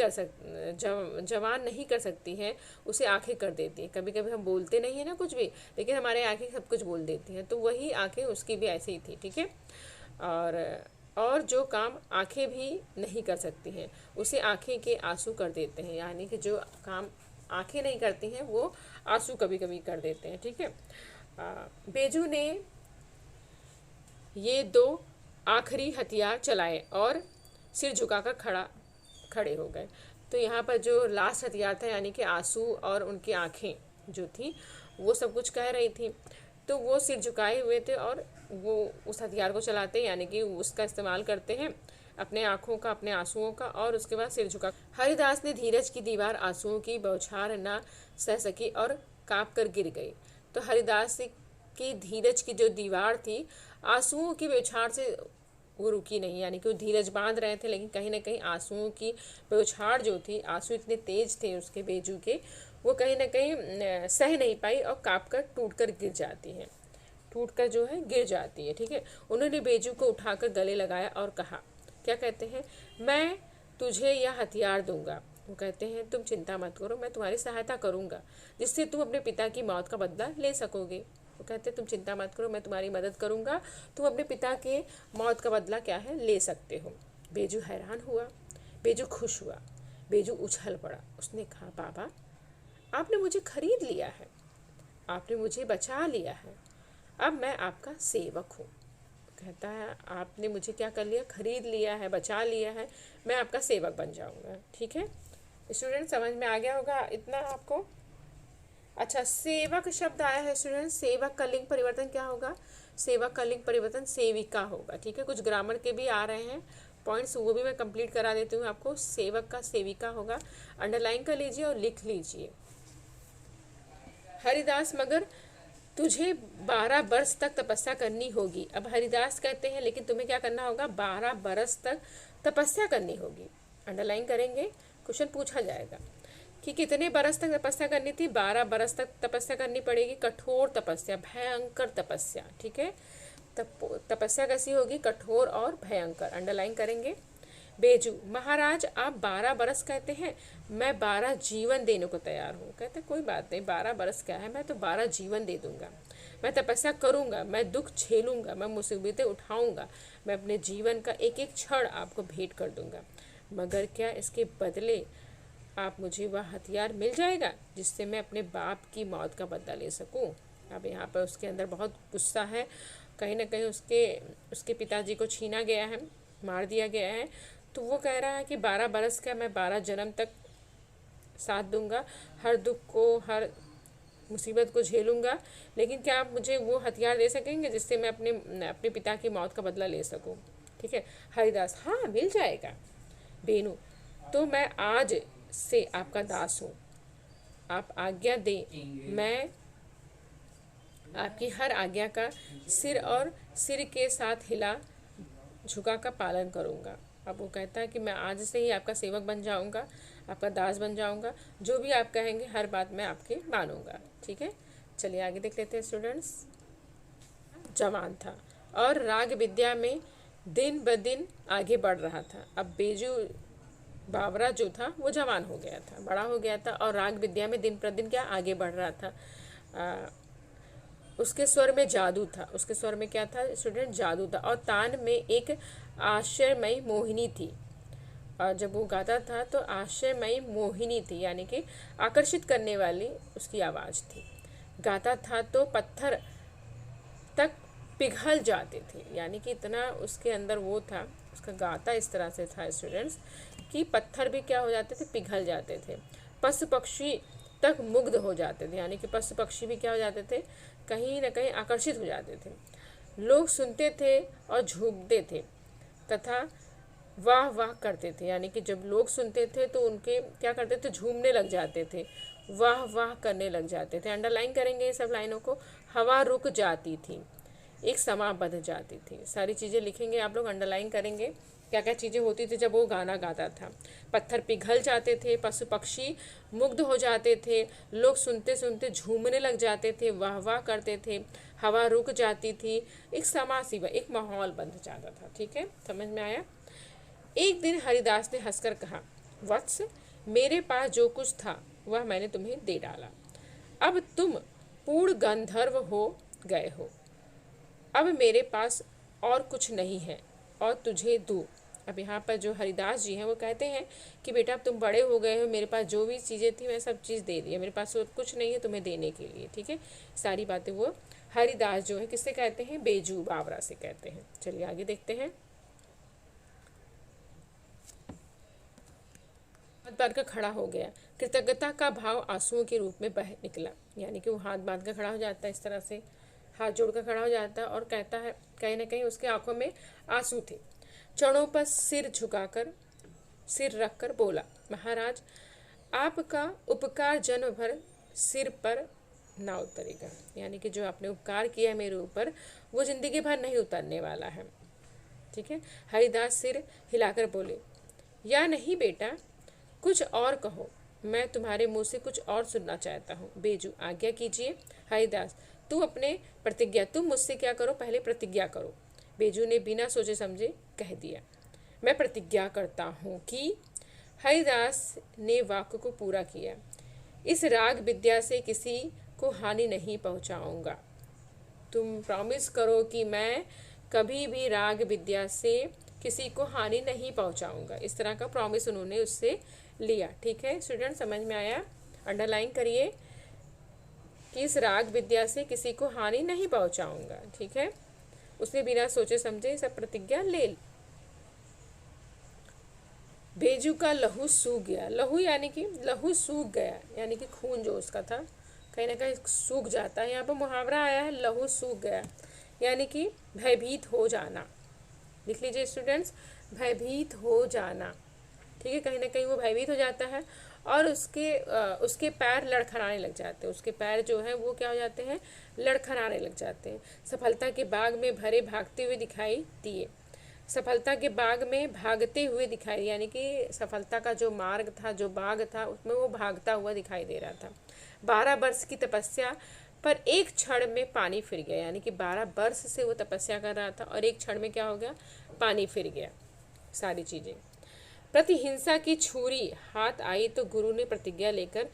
कर सकती हैं उसे आंखें कर देती हैं। कभी कभी हम बोलते नहीं है ना कुछ भी, लेकिन हमारे आंखें सब कुछ बोल देती हैं, तो वही आंखें उसकी भी ऐसी ही थी। ठीक है, और जो काम आंखें भी नहीं कर सकती हैं उसे आंखें के आंसू कर देते हैं, यानी कि जो काम आंखें नहीं करती हैं वो आंसू कभी कभी कर देते हैं। ठीक है, बेजू ने ये दो आखिरी हथियार चलाए और सिर झुकाकर खड़े हो गए। तो यहाँ पर जो लास्ट हथियार था, यानी कि आंसू और उनकी आंखें जो थी वो सब कुछ कह रही थी, तो वो सिर झुकाए हुए थे और वो उस हथियार को चलाते, यानी कि उसका इस्तेमाल करते हैं अपने आँखों का, अपने आंसुओं का, और उसके बाद सिर झुका। हरिदास ने धीरज की दीवार आंसुओं की बौछार न सह सकी और काँप कर गिर गई। तो हरिदास की धीरज की जो दीवार थी आंसुओं की बौछार से वो रुकी नहीं, यानी कि वो धीरज बांध रहे थे, लेकिन कहीं ना कहीं आंसुओं की बौछार जो थी, आंसू इतने तेज थे उसके बेजू के, वो कहीं ना कहीं सह नहीं पाई और काँप कर टूट कर गिर जाती है, टूट कर जो है गिर जाती है। ठीक है, उन्होंने बेजू को उठाकर गले लगाया और कहा, क्या कहते हैं, मैं तुझे यह हथियार दूंगा। वो कहते हैं, तुम चिंता मत करो, मैं तुम्हारी सहायता करूंगा जिससे तुम अपने पिता की मौत का बदला ले सकोगे। वो कहते हैं, तुम चिंता मत करो, मैं तुम्हारी मदद करूंगा, तुम अपने पिता के मौत का बदला क्या है ले सकते हो। बेजू हैरान हुआ, बेजू खुश हुआ, बेजू उछल पड़ा। उसने कहा, बाबा आपने मुझे खरीद लिया है, आपने मुझे बचा लिया है, अब मैं आपका सेवक हूँ। कहता है, आपने मुझे क्या कर लिया, खरीद लिया है, बचा लिया है, मैं आपका सेवक बन जाऊँगा। ठीक है स्टूडेंट, समझ में आ गया होगा इतना आपको। अच्छा, सेवक शब्द आया है स्टूडेंट, सेवक का लिंग परिवर्तन क्या होगा, सेवक का लिंग परिवर्तन सेविका होगा। ठीक है, कुछ ग्रामर के भी आ रहे हैं पॉइंट्स, वो भी मैं कंप्लीट करा देती हूँ आपको। सेवक का सेविका होगा, अंडरलाइन कर लीजिए और लिख लीजिए। हरिदास, मगर तुझे 12 बरस तक तपस्या करनी होगी। अब हरिदास कहते हैं, लेकिन तुम्हें क्या करना होगा, 12 बरस तक तपस्या करनी होगी। अंडरलाइन करेंगे, क्वेश्चन पूछा जाएगा कि कितने बरस तक तपस्या करनी थी। 12 बरस तक तपस्या करनी पड़ेगी, कठोर तपस्या, भयंकर तपस्या। ठीक है, तपस्या कैसी होगी, कठोर और भयंकर, अंडरलाइन करेंगे। बेजू, महाराज आप 12 बरस कहते हैं, मैं 12 जीवन देने को तैयार हूँ। कहते कोई बात नहीं, 12 बरस क्या है, मैं तो 12 जीवन दे दूंगा। मैं तपस्या करूंगा, मैं दुख झेलूंगा, मैं मुसीबतें उठाऊंगा, मैं अपने जीवन का एक एक क्षण आपको भेंट कर दूंगा। मगर क्या इसके बदले आप मुझे वह हथियार मिल जाएगा जिससे मैं अपने बाप की मौत का बदला ले सकूं। अब यहाँ पर उसके अंदर बहुत गुस्सा है, कहीं ना कहीं उसके पिताजी को छीना गया है, मार दिया गया है। तो वो कह रहा है कि 12 बरस का मैं 12 जन्म तक साथ दूंगा, हर दुख को, हर मुसीबत को झेलूंगा, लेकिन क्या आप मुझे वो हथियार दे सकेंगे जिससे मैं अपने पिता की मौत का बदला ले सकूं। ठीक है। हरिदास, हाँ मिल जाएगा। बेनू, तो मैं आज से आपका दास हूँ, आप आज्ञा दें, मैं आपकी हर आज्ञा का सिर और सिर के साथ हिला झुका का पालन करूँगा। अब वो कहता है कि मैं आज से ही आपका सेवक बन जाऊँगा, आपका दास बन जाऊँगा, जो भी आप कहेंगे हर बात मैं आपकी मानूंगा। ठीक है, चलिए आगे देख लेते हैं स्टूडेंट्स। जवान था और राग विद्या में दिन ब दिन आगे बढ़ रहा था। अब बेजू बावरा जो था वो जवान हो गया था, बड़ा हो गया था, और राग विद्या में दिन प्रतिदिन क्या आगे बढ़ रहा था। उसके स्वर में जादू था। उसके स्वर में क्या था स्टूडेंट? जादू था। और तान में एक आश्चर्यमयी मोहिनी थी। और जब वो गाता था तो आश्चर्यमयी मोहिनी थी, यानी कि आकर्षित करने वाली उसकी आवाज़ थी। गाता था तो पत्थर तक पिघल जाते थे, यानी कि इतना उसके अंदर वो था, उसका गाता इस तरह से था स्टूडेंट्स कि पत्थर भी क्या हो जाते थे? पिघल जाते थे। पशु पक्षी तक मुग्ध हो जाते थे, यानी कि पशु पक्षी भी क्या हो जाते थे? कहीं ना कहीं आकर्षित हो जाते थे। लोग सुनते थे और झूमते थे तथा वाह वाह करते थे, यानी कि जब लोग सुनते थे तो उनके क्या करते थे? झूमने लग जाते थे, वाह वाह करने लग जाते थे। अंडरलाइन करेंगे ये सब लाइनों को। हवा रुक जाती थी, एक समा बंध जाती थी। सारी चीज़ें लिखेंगे आप लोग, अंडरलाइन करेंगे क्या क्या चीज़ें होती थी जब वो गाना गाता था। पत्थर पिघल जाते थे, पशु पक्षी मुग्ध हो जाते थे, लोग सुनते सुनते झूमने लग जाते थे, वाह वाह करते थे, हवा रुक जाती थी, एक समा सी, एक माहौल बन जाता था। ठीक है, समझ में आया? एक दिन हरिदास ने हंसकर कहा, वत्स, मेरे पास जो कुछ था वह मैंने तुम्हें दे डाला। अब तुम पूर्ण गंधर्व हो गए हो। अब मेरे पास और कुछ नहीं है और तुझे दूँ। अब यहाँ पर जो हरिदास जी हैं वो कहते हैं कि बेटा अब तुम बड़े हो गए हो, मेरे पास जो भी चीज़ें थी मैं सब चीज़ दे दी है, मेरे पास और कुछ नहीं है तुम्हें देने के लिए। ठीक है, सारी बातें वो हरिदास जो है किससे कहते हैं? बेजू बावरा से कहते हैं। चलिए आगे देखते हैं। हाथ बांध कर खड़ा हो गया, कृतज्ञता का भाव आंसुओं के रूप में बह निकला, यानी कि वो हाथ बांध कर खड़ा हो जाता है, इस तरह से हाथ जोड़कर खड़ा हो जाता है और कहता है, कहीं ना कहीं उसके आंखों में आंसू थे। चरणों पर सिर झुकाकर, सिर रखकर बोला, महाराज आपका उपकार जन्म भर सिर पर ना उतरेगा, यानी कि जो आपने उपकार किया है मेरे ऊपर वो जिंदगी भर नहीं उतरने वाला है। ठीक है, हरिदास सिर हिलाकर बोले, या नहीं बेटा, कुछ और कहो, मैं तुम्हारे मुंह से कुछ और सुनना चाहता हूँ। बेजू, आज्ञा कीजिए। हरिदास, तुम अपने प्रतिज्ञा, तुम मुझसे क्या करो, पहले प्रतिज्ञा करो। बेजू ने बिना सोचे समझे कह दिया, मैं प्रतिज्ञा करता हूँ कि। हरिदास ने वाक्य को पूरा किया, इस राग विद्या से किसी को हानि नहीं पहुँचाऊँगा। तुम प्रॉमिस करो कि मैं कभी भी राग विद्या से किसी को हानि नहीं पहुँचाऊँगा। इस तरह का प्रॉमिस उन्होंने उससे लिया। ठीक है स्टूडेंट, समझ में आया? अंडरलाइन करिए कि इस राग विद्या से किसी को हानि नहीं पहुंचाऊंगा। ठीक है, उसने बिना सोचे समझे सब प्रतिज्ञा ले ली। बेजू का लहू सूख गया, लहू यानी कि लहू सूख गया, यानी कि खून जो उसका था कहीं ना कहीं सूख जाता है। यहाँ पर मुहावरा आया है लहू सूख गया, यानी कि भयभीत हो जाना। लिख लीजिए स्टूडेंट्स, भयभीत हो जाना। ठीक है, कहीं ना कहीं वो भयभीत हो जाता है और उसके पैर लड़खड़ाने लग जाते हैं। उसके पैर जो है वो क्या हो जाते हैं? लड़खड़ाने लग जाते हैं। सफलता के बाग में भरे भागते हुए दिखाई दिए, सफलता के बाग में भागते हुए दिखाई, यानी कि सफलता का जो मार्ग था, जो बाग था, उसमें वो भागता हुआ दिखाई दे रहा था। 12 वर्ष की तपस्या पर एक क्षण में पानी फिर गया, यानी कि 12 वर्ष से वो तपस्या कर रहा था और एक क्षण में क्या हो गया? पानी फिर गया। सारी चीज़ें प्रतिहिंसा की छुरी हाथ आई तो गुरु ने प्रतिज्ञा लेकर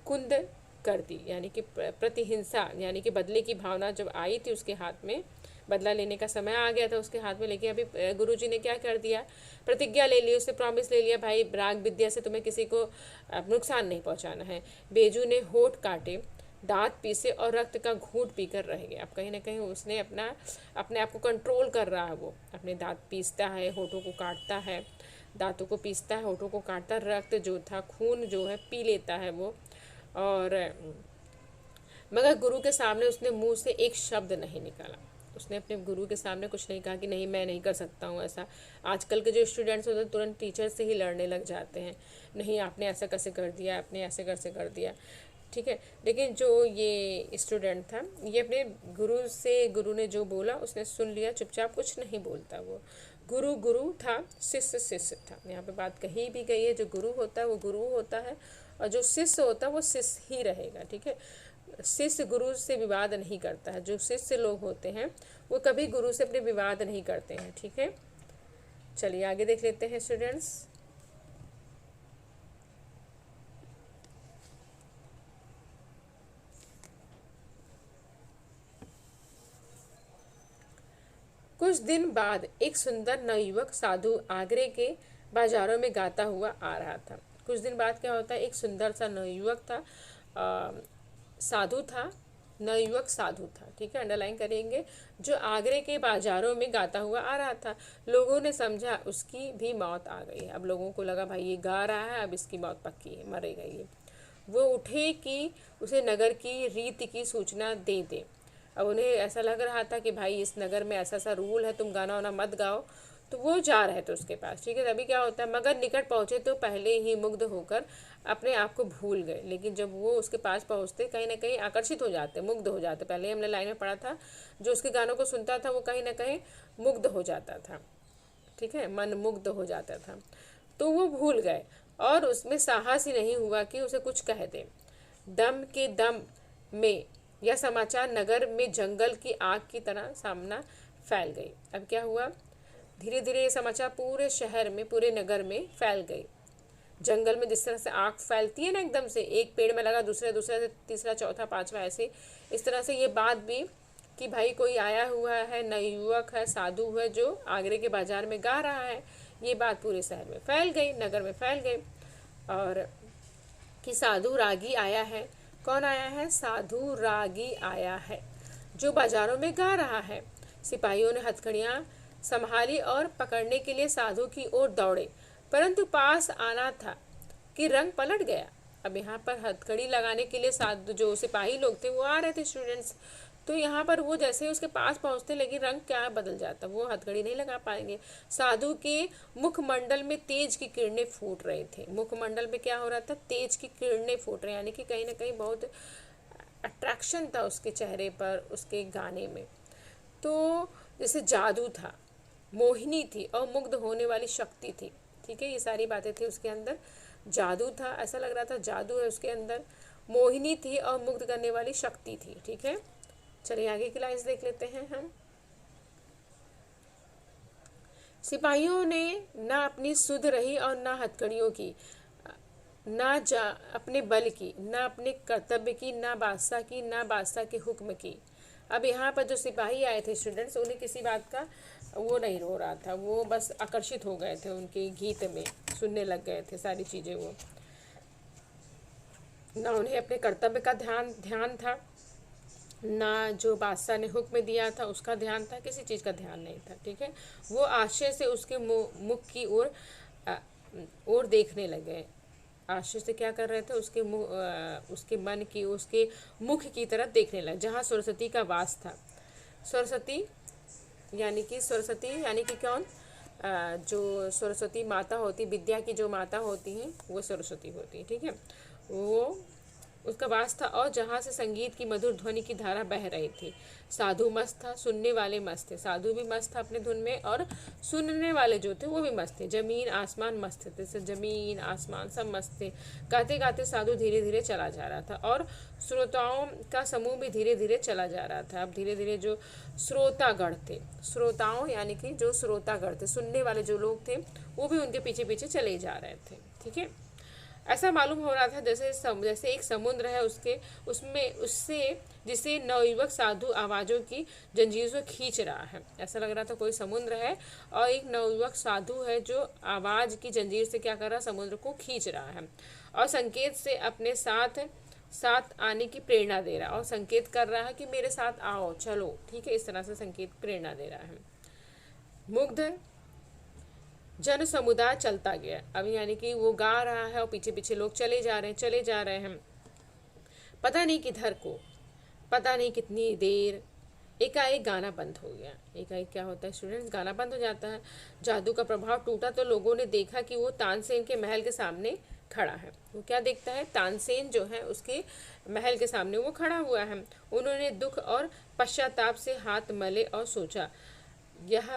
कुंद कर दी। यानी कि प्रतिहिंसा यानी कि बदले की भावना जब आई थी उसके हाथ में, बदला लेने का समय आ गया था उसके हाथ में, लेकिन अभी गुरुजी ने क्या कर दिया, प्रतिज्ञा ले ली, उससे प्रॉमिस ले लिया, भाई राग विद्या से तुम्हें किसी को नुकसान नहीं पहुंचाना है। बेजू ने होठ काटे, दांत पीसे और रक्त का घूंट पीकर रह गया। अब कहीं ना कहीं उसने अपने आप को कंट्रोल कर रहा है, वो अपने दांत पीसता है, होठों को काटता है, दांतों को पीसता है, होठों को काटता, रक्त जो था, खून जो है पी लेता है वो। और मगर गुरु के सामने उसने मुंह से एक शब्द नहीं निकाला। उसने अपने गुरु के सामने कुछ नहीं कहा कि नहीं मैं नहीं कर सकता हूँ ऐसा। आजकल के जो स्टूडेंट्स होते हैं तुरंत टीचर से ही लड़ने लग जाते हैं, नहीं आपने ऐसा कैसे कर दिया, आपने ऐसे कैसे कर दिया, ठीक है। लेकिन जो ये स्टूडेंट था, ये अपने गुरु ने जो बोला उसने सुन लिया, चुपचाप कुछ नहीं बोलता वो। गुरु गुरु था, शिष्य शिष्य था। यहाँ पे बात कही भी गई है, जो गुरु होता है वो गुरु होता है और जो शिष्य होता है वो शिष्य ही रहेगा, ठीक है। शिष्य गुरु से विवाद नहीं करता है, जो शिष्य लोग होते हैं वो कभी गुरु से अपने विवाद नहीं करते हैं, ठीक है। चलिए आगे देख लेते हैं स्टूडेंट्स। कुछ दिन बाद एक सुंदर नवयुवक साधु आगरे के बाजारों में गाता हुआ आ रहा था। कुछ दिन बाद क्या होता है, एक सुंदर सा नवयुवक था, साधु था, नवयुवक साधु था, ठीक है, अंडरलाइन करेंगे, जो आगरे के बाजारों में गाता हुआ आ रहा था। लोगों ने समझा उसकी भी मौत आ गई है। अब लोगों को लगा भाई ये गा रहा है, अब इसकी मौत पक्की है, मरेगा ये। वो उठे कि उसे नगर की रीति की सूचना दे दे। अब उन्हें ऐसा लग रहा था कि भाई इस नगर में ऐसा सा रूल है, तुम गाना वाना मत गाओ, तो वो जा रहे थे उसके पास, ठीक है। तभी क्या होता है, मगर निकट पहुंचे तो पहले ही मुग्ध होकर अपने आप को भूल गए। लेकिन जब वो उसके पास पहुंचते कहीं ना कहीं आकर्षित हो जाते, मुग्ध हो जाते। पहले हमने लाइन में पढ़ा था, जो उसके गानों को सुनता था वो कहीं ना कहीं मुग्ध हो जाता था, ठीक है, मन मुग्ध हो जाता था। तो वो भूल गए और उसमें साहस ही नहीं हुआ कि उसे कुछ कह दे। दम के दम में यह समाचार नगर में जंगल की आग की तरह सामना फैल गई। अब क्या हुआ, धीरे धीरे ये समाचार पूरे शहर में, पूरे नगर में फैल गई। जंगल में जिस तरह से आग फैलती है ना, एकदम से एक पेड़ में लगा, दूसरे से तीसरा, चौथा, पांचवा, ऐसे इस तरह से ये बात भी कि भाई कोई आया हुआ है, नवयुवक है, साधु है, जो आगरे के बाजार में गा रहा है, ये बात पूरे शहर में फैल गई, नगर में फैल गई। और कि साधु रागी आया है। कौन आया है, साधु रागी आया है, जो बाजारों में गा रहा है। सिपाहियों ने हथकड़ियां संभाली और पकड़ने के लिए साधु की ओर दौड़े, परंतु पास आना था कि रंग पलट गया। अब यहाँ पर हथकड़ी लगाने के लिए साधु, जो सिपाही लोग थे वो आ रहे थे स्टूडेंट्स, तो यहाँ पर वो जैसे ही उसके पास पहुँचते, लेकिन रंग क्या बदल जाता, वो हथकड़ी नहीं लगा पाएंगे। साधु के मुखमंडल में तेज की किरणें फूट रहे थे। मुखमंडल में क्या हो रहा था, तेज की किरणें फूट रहे, यानी कि कहीं ना कहीं बहुत अट्रैक्शन था उसके चेहरे पर, उसके गाने में। तो जैसे जादू था, मोहिनी थी और मुग्ध होने वाली शक्ति थी, ठीक है, ये सारी बातें थी उसके अंदर। जादू था, ऐसा लग रहा था जादू है उसके अंदर, मोहिनी थी और मुग्ध करने वाली शक्ति थी, ठीक है। चलिए आगे की लाइन्स देख लेते हैं हम। सिपाहियों ने ना अपनी सुध रही और ना हथकड़ियों की, ना अपने बल की, ना अपने कर्तव्य की, ना बादशाह की, ना बादशाह के हुक्म की। अब यहाँ पर जो सिपाही आए थे स्टूडेंट्स, उन्हें किसी बात का वो नहीं हो रहा था, वो बस आकर्षित हो गए थे उनके गीत में, सुनने लग गए थे सारी चीज़ें। वो ना उन्हें अपने कर्तव्य का ध्यान था, ना जो बादशाह ने हुक्म दिया था उसका ध्यान था, किसी चीज़ का ध्यान नहीं था, ठीक है। वो आश्चर्य से उसके मुख की ओर देखने लगे। आश्चर्य से क्या कर रहे थे, उसके उसके मन की, उसके मुख की तरफ देखने लगे, जहाँ सरस्वती का वास था। सरस्वती यानी कि कौन, जो सरस्वती माता होती, विद्या की जो माता होती हैं वो सरस्वती होती है, ठीक है। वो उसका वास था और जहाँ से संगीत की मधुर ध्वनि की धारा बह रही थी। साधु मस्त था, सुनने वाले मस्त थे। साधु भी मस्त था अपने धुन में और सुनने वाले जो थे वो भी मस्त थे। जमीन आसमान मस्त थे, जैसे जमीन आसमान सब मस्त थे। गाते गाते साधु धीरे धीरे चला जा रहा था और श्रोताओं का समूह भी धीरे धीरे चला जा रहा था। अब धीरे धीरे जो श्रोतागण थे, श्रोताओं यानी कि जो श्रोतागण थे, सुनने वाले जो लोग थे, वो भी उनके पीछे पीछे चले जा रहे थे। ठीक है, ऐसा मालूम हो रहा था जैसे एक समुद्र है, उसके उसमें उससे जिसे नवयुवक साधु आवाज़ों की जंजीर से खींच रहा है। ऐसा लग रहा था कोई समुद्र है और एक नवयुवक साधु है जो आवाज़ की जंजीर से क्या कर रहा है, समुद्र को खींच रहा है और संकेत से अपने साथ साथ आने की प्रेरणा दे रहा है और संकेत कर रहा है कि मेरे साथ आओ, चलो। ठीक है, इस तरह से संकेत प्रेरणा दे रहा है। मुग्ध जन समुदाय चलता गया। अब यानी कि वो गा रहा है और पीछे पीछे लोग चले जा रहे हैं। पता नहीं किधर को, पता नहीं कितनी देर, एकाएक गाना बंद हो गया। एकाएक क्या होता है स्टूडेंट्स, गाना बंद हो जाता है। जादू का प्रभाव टूटा तो लोगों ने देखा कि वो तानसेन के महल के सामने खड़ा है। वो क्या देखता है, तानसेन जो है उसके महल के सामने वो खड़ा हुआ है। उन्होंने दुख और पश्चाताप से हाथ मले और सोचा, यह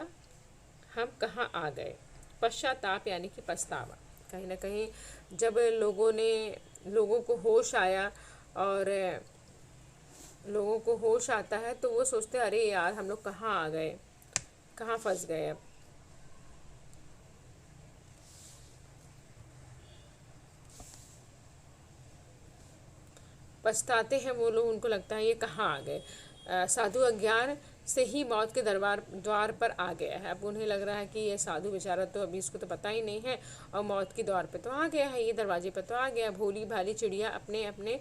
हम कहाँ आ गए। पश्चाताप यानी कि पछतावा। कहीं ना कहीं जब लोगों को होश आया और लोगों को होश आता है तो वो सोचते अरे यार हम लोग कहाँ आ गए, कहाँ फंस गए। अब पछताते हैं वो लोग, उनको लगता है ये कहाँ आ गए। साधु अज्ञान से ही मौत के द्वार पर आ गया है। अब उन्हें लग रहा है कि ये साधु बेचारा तो अभी इसको तो पता ही नहीं है और मौत के द्वार पे तो आ गया है, ये दरवाजे पर तो आ गया। भोली भाली चिड़िया अपने अपने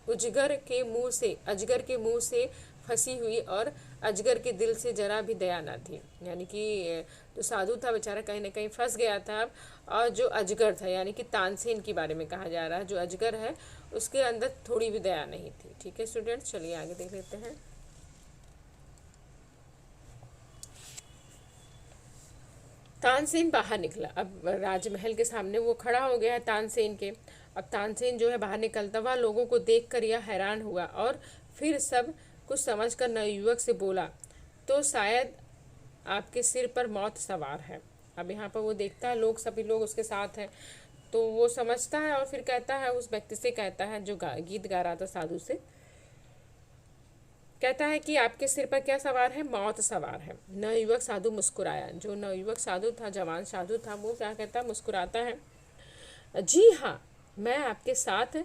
अजगर के मुंह से फंसी हुई और अजगर के दिल से जरा भी दया न थी। यानी कि जो साधु था बेचारा कहीं ना कहीं फंस गया था और जो अजगर था यानी कि तानसेन के बारे में कहा जा रहा है, जो अजगर है उसके अंदर थोड़ी भी दया नहीं थी। ठीक है स्टूडेंट्स, चलिए आगे देख लेते हैं। तानसेन बाहर निकला। अब राजमहल के सामने वो खड़ा हो गया है तानसेन के। अब तानसेन जो है बाहर निकलता हुआ लोगों को देखकर यह हैरान हुआ और फिर सब कुछ समझकर नवयुवक से बोला, तो शायद आपके सिर पर मौत सवार है। अब यहाँ पर वो देखता है सभी लोग उसके साथ हैं तो वो समझता है और फिर कहता है, उस व्यक्ति से कहता है जो गीत गा रहा था साधु से, कहता है कि आपके सिर पर क्या सवार है, मौत सवार है। नवयुवक साधु मुस्कुराया। जो नवयुवक साधु था, जवान साधु था, वो क्या कहता है, मुस्कुराता है, जी हाँ, मैं आपके साथ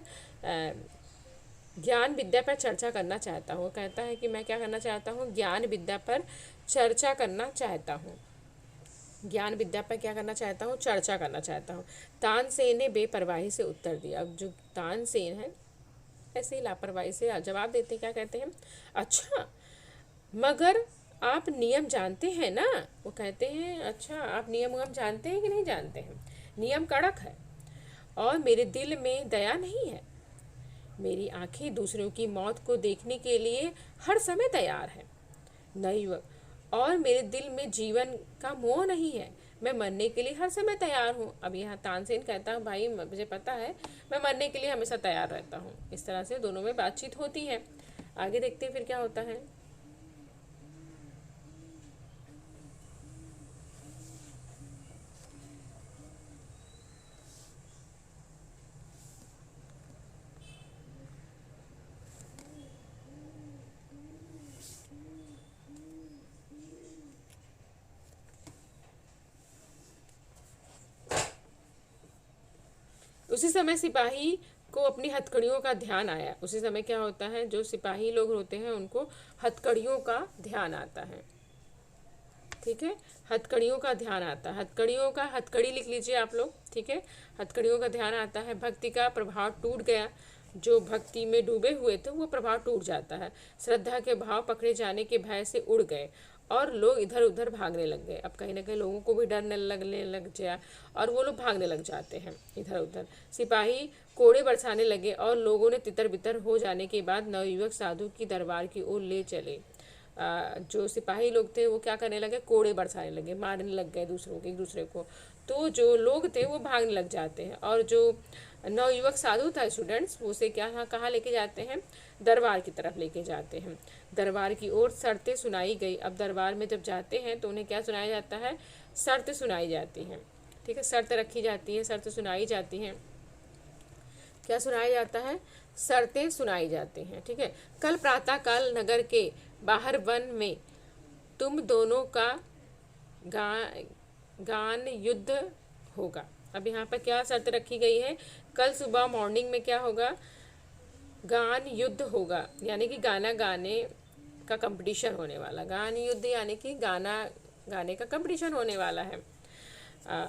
ज्ञान विद्या पर चर्चा करना चाहता हूँ। कहता है कि मैं क्या करना चाहता हूँ, ज्ञान विद्या पर चर्चा करना चाहता हूँ। ज्ञान विद्या पर क्या करना चाहता हूँ, चर्चा करना चाहता हूँ। तानसेन ने बेपरवाही से उत्तर दिया। अब जो तानसेन है ऐसे ही लापरवाही से जवाब देते, क्या कहते हैं, अच्छा मगर आप नियम जानते हैं ना। वो कहते हैं अच्छा आप नियम जानते हैं कि नहीं जानते हैं। नियम कड़क है और मेरे दिल में दया नहीं है। मेरी आंखें दूसरों की मौत को देखने के लिए हर समय तैयार है नवयुवक, और मेरे दिल में जीवन का मोह नहीं है। मैं मरने के लिए हर समय तैयार हूँ। अब यहाँ तानसेन कहता है, भाई मुझे पता है, मैं मरने के लिए हमेशा तैयार रहता हूँ। इस तरह से दोनों में बातचीत होती है। आगे देखते हैं फिर क्या होता है। उसी समय सिपाही को अपनी हथकड़ियों का ध्यान आया। उसी समय क्या होता है, जो सिपाही लोग होते हैं उनको हथकड़ियों का ध्यान आता है। ठीक है, हथकड़ियों का ध्यान आता है। हथकड़ी लिख लीजिए आप लोग। ठीक है, हथकड़ियों का ध्यान आता है। भक्ति का प्रभाव टूट गया। जो भक्ति में डूबे हुए थे वो प्रभाव टूट जाता है। श्रद्धा के भाव पकड़े जाने के भय से उड़ गए और लोग इधर उधर भागने लग गए। अब कहीं ना कहीं लोगों को भी डरने लगने लग जाए और वो लोग भागने लग जाते हैं इधर उधर। सिपाही कोड़े बरसाने लगे और लोगों ने तितर बितर हो जाने के बाद नवयुवक साधु की दरबार की ओर ले चले। जो सिपाही लोग थे वो क्या करने लगे, कोड़े बरसाने लगे, मारने लग गए एक दूसरे को। तो जो लोग थे वो भागने लग जाते हैं, और जो नवयुवक साधु था स्टूडेंट्स, वो उसे क्या कहाँ लेके जाते हैं, दरबार की तरफ लेके जाते हैं। दरबार की ओर शर्तें सुनाई गई। अब दरबार में जब जाते हैं तो उन्हें क्या सुनाया जाता है, शर्त सुनाई जाती हैं। ठीक है, शर्त रखी जाती है, शर्त सुनाई जाती हैं। क्या सुनाया जाता है, शर्तें सुनाई जाती हैं। ठीक है, कल प्रातःकाल नगर के बाहर वन में तुम दोनों का गान युद्ध होगा। अब यहाँ पर क्या शर्त रखी गई है, कल सुबह मॉर्निंग में क्या होगा, गान युद्ध होगा, यानी कि गाना गाने का कंपटीशन होने वाला। गान युद्ध यानी कि गाना गाने का कंपटीशन होने वाला है।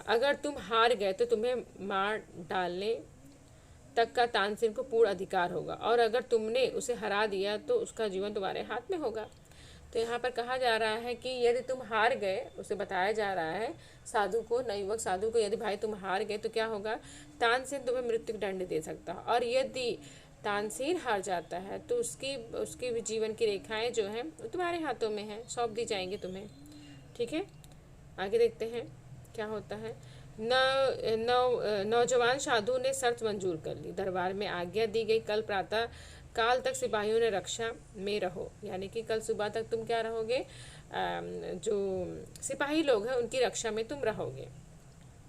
अगर तुम हार गए तो तुम्हें मार डालने तक का तानसेन को पूर्ण अधिकार होगा, और अगर तुमने उसे हरा दिया तो उसका जीवन तुम्हारे हाथ में होगा। तो यहाँ पर कहा जा रहा है कि यदि तुम हार गए, उसे बताया जा रहा है साधु को, नवयुवक साधु को, यदि भाई तुम हार गए तो क्या होगा, तानसेन तुम्हें मृत्यु दंड दे सकता है, और यदि तानसेन हार जाता है तो उसकी भी जीवन की रेखाएं जो हैं वो तुम्हारे हाथों में हैं, सौंप दी जाएंगी तुम्हें। ठीक है, आगे देखते हैं क्या होता है। नौजवान साधु ने शर्त मंजूर कर ली। दरबार में आज्ञा दी गई, कल प्रातः काल तक सिपाहियों ने रक्षा में रहो, यानी कि कल सुबह तक तुम क्या रहोगे, जो सिपाही लोग हैं उनकी रक्षा में तुम रहोगे।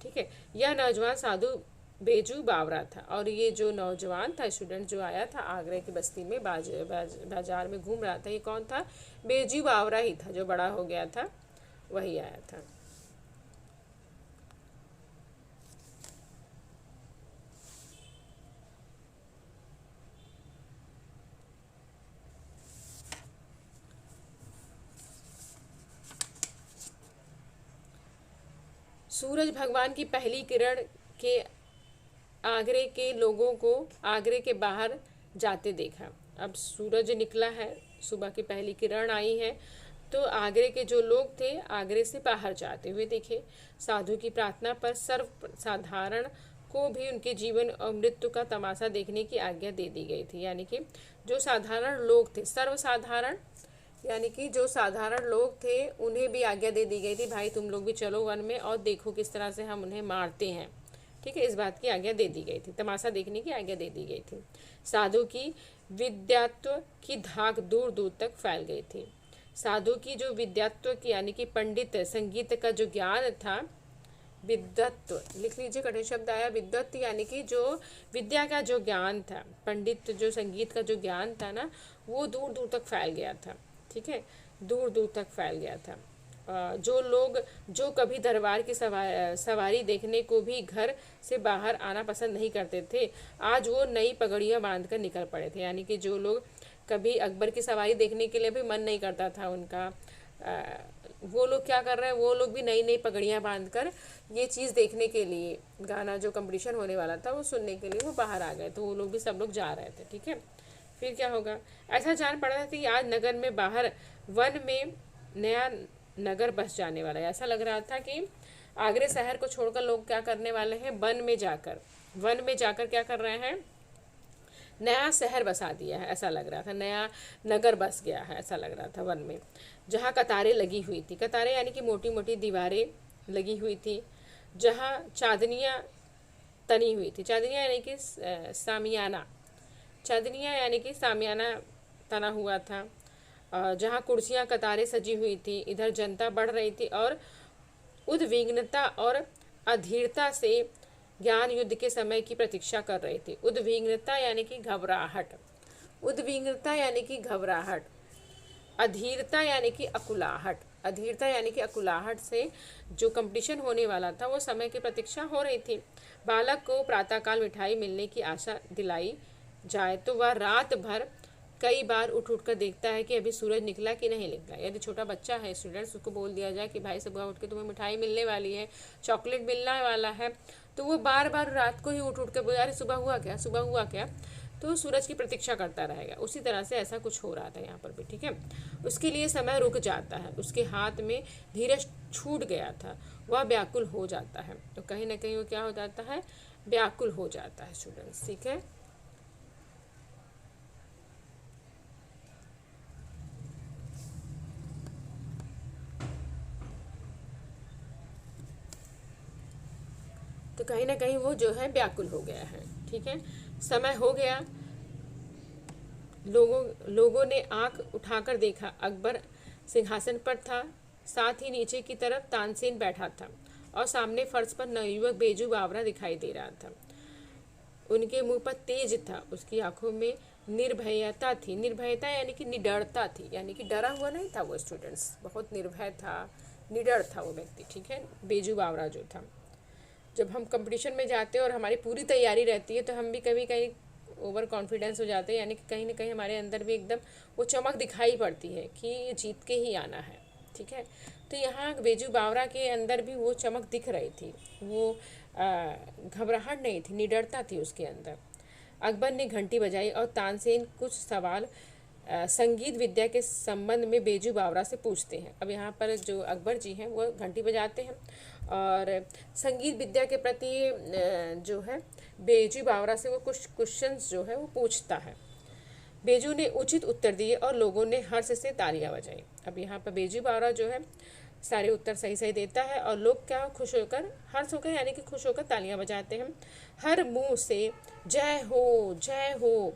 ठीक है, यह नौजवान साधु बेजू बावरा था, और ये जो नौजवान था स्टूडेंट जो आया था आगरे की बस्ती में बाजार में घूम रहा था, ये कौन था, बेजू बावरा ही था, जो बड़ा हो गया था वही आया था। सूरज भगवान की पहली किरण के आगरे के लोगों को आगरे के बाहर जाते देखा। अब सूरज निकला है, सुबह की पहली किरण आई है, तो आगरे के जो लोग थे आगरे से बाहर जाते हुए देखे। साधु की प्रार्थना पर सर्व साधारण को भी उनके जीवन और मृत्यु का तमाशा देखने की आज्ञा दे दी गई थी, यानी कि जो साधारण लोग थे, सर्वसाधारण यानी कि जो साधारण लोग थे उन्हें भी आज्ञा दे दी गई थी, भाई तुम लोग भी चलो वन में और देखो किस तरह से हम उन्हें मारते हैं। ठीक है, इस बात की आज्ञा दे दी गई थी, तमाशा देखने की आज्ञा दे दी गई थी। साधु की विद्यात्व की धाक दूर दूर तक फैल गई थी। साधु की जो विद्यात्व की यानी कि पंडित संगीत का जो ज्ञान था, विद्वत्व लिख लीजिए, कठिन शब्द आया, विद्वत्व यानी कि जो विद्या का जो ज्ञान था, पंडित जो संगीत का जो ज्ञान था ना, वो दूर दूर तक फैल गया था। ठीक है, दूर दूर तक फैल गया था। जो लोग जो कभी दरबार की सवारी देखने को भी घर से बाहर आना पसंद नहीं करते थे, आज वो नई पगड़ियाँ बांधकर निकल पड़े थे, यानी कि जो लोग कभी अकबर की सवारी देखने के लिए भी मन नहीं करता था उनका, वो लोग क्या कर रहे हैं, वो लोग भी नई नई पगड़ियाँ बांधकर ये चीज़ देखने के लिए, गाना जो कंपटीशन होने वाला था वो सुनने के लिए वो बाहर आ गए, तो वो लोग भी सब लोग जा रहे थे। ठीक है, फिर क्या होगा, ऐसा जान पड़ा था कि आज नगर में बाहर वन में नया नगर बस जाने वाला है। ऐसा लग रहा था कि आगरे शहर को छोड़कर लोग क्या करने वाले हैं, वन में जाकर क्या कर रहे हैं, नया शहर बसा दिया है, ऐसा लग रहा था, नया नगर बस गया है, ऐसा लग रहा था वन में। जहाँ कतारें लगी हुई थी, कतारें यानी कि मोटी मोटी दीवारें लगी हुई थी, जहाँ चांदनियाँ तनी हुई थी, चांदनियाँ यानी कि सामियाना, चांदनियाँ यानी कि सामियाना तना हुआ था, जहाँ कुर्सियाँ कतारें सजी हुई थी। इधर जनता बढ़ रही थी और उद्विग्नता और अधीरता से ज्ञान युद्ध के समय की प्रतीक्षा कर रही थी। उद्विग्नता यानी कि घबराहट, उद्विग्नता यानी कि घबराहट, अधीरता यानी कि अकुलाहट, अधीरता यानी कि अकुलाहट से जो कंपटीशन होने वाला था वो समय की प्रतीक्षा हो रही थी। बालक को प्रातःकाल मिठाई मिलने की आशा दिलाई जाए तो वह रात भर कई बार उठ कर देखता है कि अभी सूरज निकला कि नहीं निकला। यदि छोटा बच्चा है स्टूडेंट्स, उसको बोल दिया जाए कि भाई सुबह उठ के तुम्हें मिठाई मिलने वाली है, चॉकलेट मिलने वाला है, तो वो बार बार रात को ही उठ कर बोला अरे सुबह हुआ क्या, सुबह हुआ क्या, तो सूरज की प्रतीक्षा करता रहेगा। उसी तरह से ऐसा कुछ हो रहा था यहाँ पर भी। ठीक है, उसके लिए समय रुक जाता है, उसके हाथ में धीरज छूट गया था, वह व्याकुल हो जाता है। तो कहीं ना कहीं वो क्या हो जाता है, व्याकुल हो जाता है स्टूडेंट्स। ठीक है, तो कहीं ना कहीं वो जो है व्याकुल हो गया है। ठीक है, समय हो गया, लोगों ने आंख उठाकर देखा। अकबर सिंहासन पर था, साथ ही नीचे की तरफ तानसेन बैठा था और सामने फर्श पर नवयुवक बेजू बावरा दिखाई दे रहा था। उनके मुंह पर तेज था, उसकी आंखों में निर्भयता थी। निर्भयता यानी कि निडरता थी, यानी कि डरा हुआ नहीं था वो स्टूडेंट्स, बहुत निर्भय था, निडर था वो व्यक्ति। ठीक है, बेजू बावरा जो था। जब हम कंपटीशन में जाते हैं और हमारी पूरी तैयारी रहती है तो हम भी कभी कहीं ओवर कॉन्फिडेंस हो जाते हैं, यानी कि कहीं ना कहीं हमारे अंदर भी एकदम वो चमक दिखाई पड़ती है कि ये जीत के ही आना है। ठीक है, तो यहाँ बेजू बावरा के अंदर भी वो चमक दिख रही थी, वो घबराहट नहीं थी, निडरता थी उसके अंदर। अकबर ने घंटी बजाई और तानसेन कुछ सवाल संगीत विद्या के संबंध में बेजू बावरा से पूछते हैं। अब यहाँ पर जो अकबर जी हैं वो घंटी बजाते हैं और संगीत विद्या के प्रति जो है बेजू बावरा से वो कुछ क्वेश्चंस जो है वो पूछता है। बेजू ने उचित उत्तर दिए और लोगों ने हर्ष से तालियां बजाई। अब यहाँ पर बेजू बावरा जो है सारे उत्तर सही सही देता है और लोग क्या खुश होकर, हर्ष होकर यानी कि खुश होकर तालियां बजाते हैं। हर मुंह से जय हो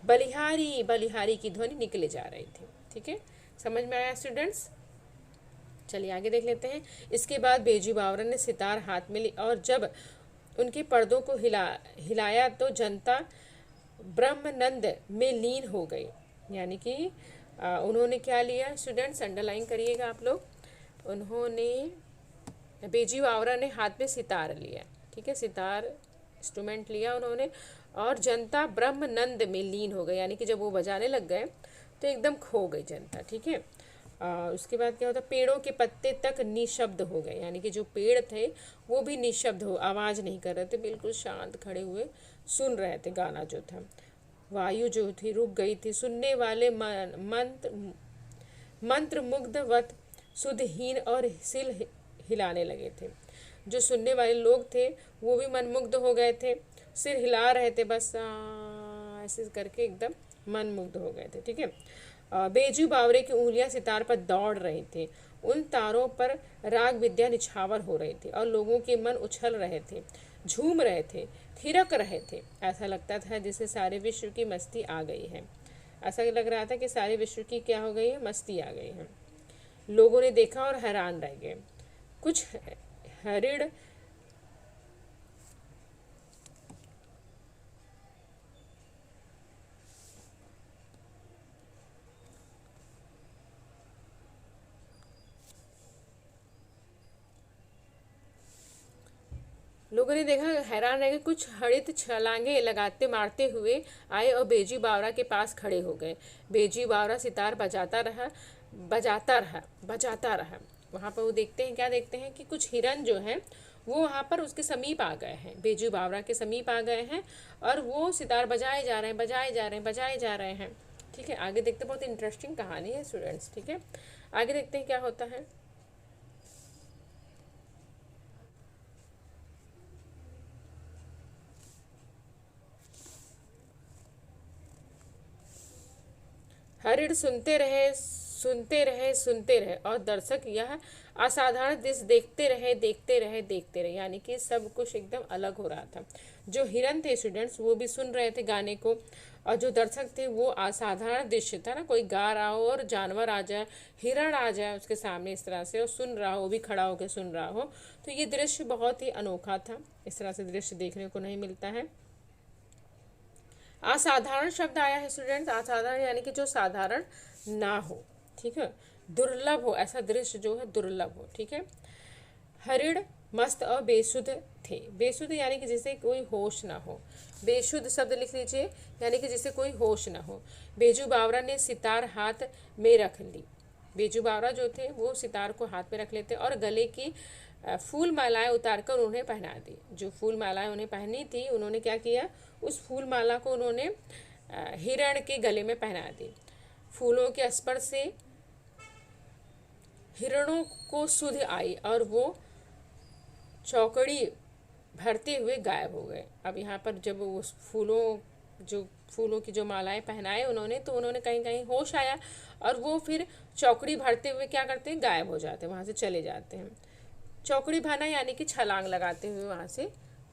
बलिहारी बलिहारी की ध्वनि निकले जा रही थी। ठीक है, समझ में आया स्टूडेंट्स? चलिए आगे देख लेते हैं। इसके बाद बेजू बावरा ने सितार हाथ में ली और जब उनके पर्दों को हिलाया तो जनता ब्रह्मानंद में लीन हो गई। यानी कि उन्होंने क्या लिया स्टूडेंट्स, अंडरलाइन करिएगा आप लोग। उन्होंने, बेजू बावरा ने हाथ में सितार लिया। ठीक है, सितार इंस्ट्रूमेंट लिया उन्होंने और जनता ब्रह्मानंद में लीन हो गई, यानी कि जब वो बजाने लग गए तो एकदम खो गई जनता। ठीक है, उसके बाद क्या होता, पेड़ों के पत्ते तक निशब्द हो गए, यानी कि जो पेड़ थे वो भी निशब्द हो, आवाज़ नहीं कर रहे थे, बिल्कुल शांत खड़े हुए सुन रहे थे गाना जो था। वायु जो थी रुक गई थी, सुनने वाले मंत्र मुग्धवत सुधहीन और सिल हिलाने लगे थे। जो सुनने वाले लोग थे वो भी मनमुग्ध हो गए थे, सिर हिला रहे थे, बस ऐसे करके एकदम मनमुग्ध हो गए थे। ठीक है, बेजू बावरे की उंगलियां सितार पर दौड़ रही थी, उन तारों पर राग विद्या निछावर हो रही थी और लोगों के मन उछल रहे थे, झूम रहे थे, थिरक रहे थे। ऐसा लगता था जैसे सारे विश्व की मस्ती आ गई है। ऐसा लग रहा था कि सारे विश्व की क्या हो गई है, मस्ती आ गई है। लोगों ने देखा और हैरान रह गए। कुछ हरिण लोगों ने देखा, हैरान रह गए। कुछ हरित छलांगे लगाते मारते हुए आए और बेजू बावरा के पास खड़े हो गए। बेजू बावरा सितार बजाता रहा बजाता रहा बजाता रहा। वहाँ पर वो देखते हैं, क्या देखते हैं कि कुछ हिरन जो है वो वहाँ पर उसके समीप आ गए हैं, बेजू बावरा के समीप आ गए हैं और वो सितार बजाए जा रहे हैं, बजाए जा रहे हैं, बजाए जा रहे हैं। ठीक है, आगे देखते हैं, बहुत इंटरेस्टिंग कहानी है स्टूडेंट्स। ठीक है, आगे देखते हैं क्या होता है। हरिण सुनते रहे सुनते रहे सुनते रहे और दर्शक यह असाधारण दृश्य देखते रहे देखते रहे देखते रहे, यानी कि सब कुछ एकदम अलग हो रहा था। जो हिरन थे स्टूडेंट्स वो भी सुन रहे थे गाने को और जो दर्शक थे वो असाधारण दृश्य था ना, कोई गा रहा हो और जानवर आ जाए, हिरण आ जाए उसके सामने इस तरह से और सुन रहा हो, वो भी खड़ा होकर सुन रहा हो, तो ये दृश्य बहुत ही अनोखा था। इस तरह से दृश्य देखने को नहीं मिलता है। असाधारण शब्द आया है स्टूडेंट्स, असाधारण यानी कि जो साधारण ना हो। ठीक है, दुर्लभ हो, ऐसा दृश्य जो है दुर्लभ हो। ठीक है, हरिण मस्त और बेसुध थे। बेसुध यानी कि जिसे कोई होश ना हो, बेसुध शब्द लिख लीजिए, यानी कि जिसे कोई होश ना हो। बेजू बावरा ने सितार हाथ में रख ली। बेजू बावरा जो थे वो सितार को हाथ में रख लेते और गले की फूल मालाएं उतारकर उन्हें पहना दी। जो फूल मालाएं उन्हें पहनी थी उन्होंने क्या किया, उस फूल माला को उन्होंने हिरण के गले में पहना दी। फूलों के स्पर्श से हिरणों को सुध आई और वो चौकड़ी भरते हुए गायब हो गए। अब यहाँ पर जब उस फूलों की जो मालाएं पहनाए उन्होंने, तो उन्होंने कहीं कहीं होश आया और वो फिर चौकड़ी भरते हुए क्या करते हैं, गायब हो जाते हैं, वहाँ से चले जाते हैं। चौकड़ी भरना यानी कि छलांग लगाते हुए वहाँ से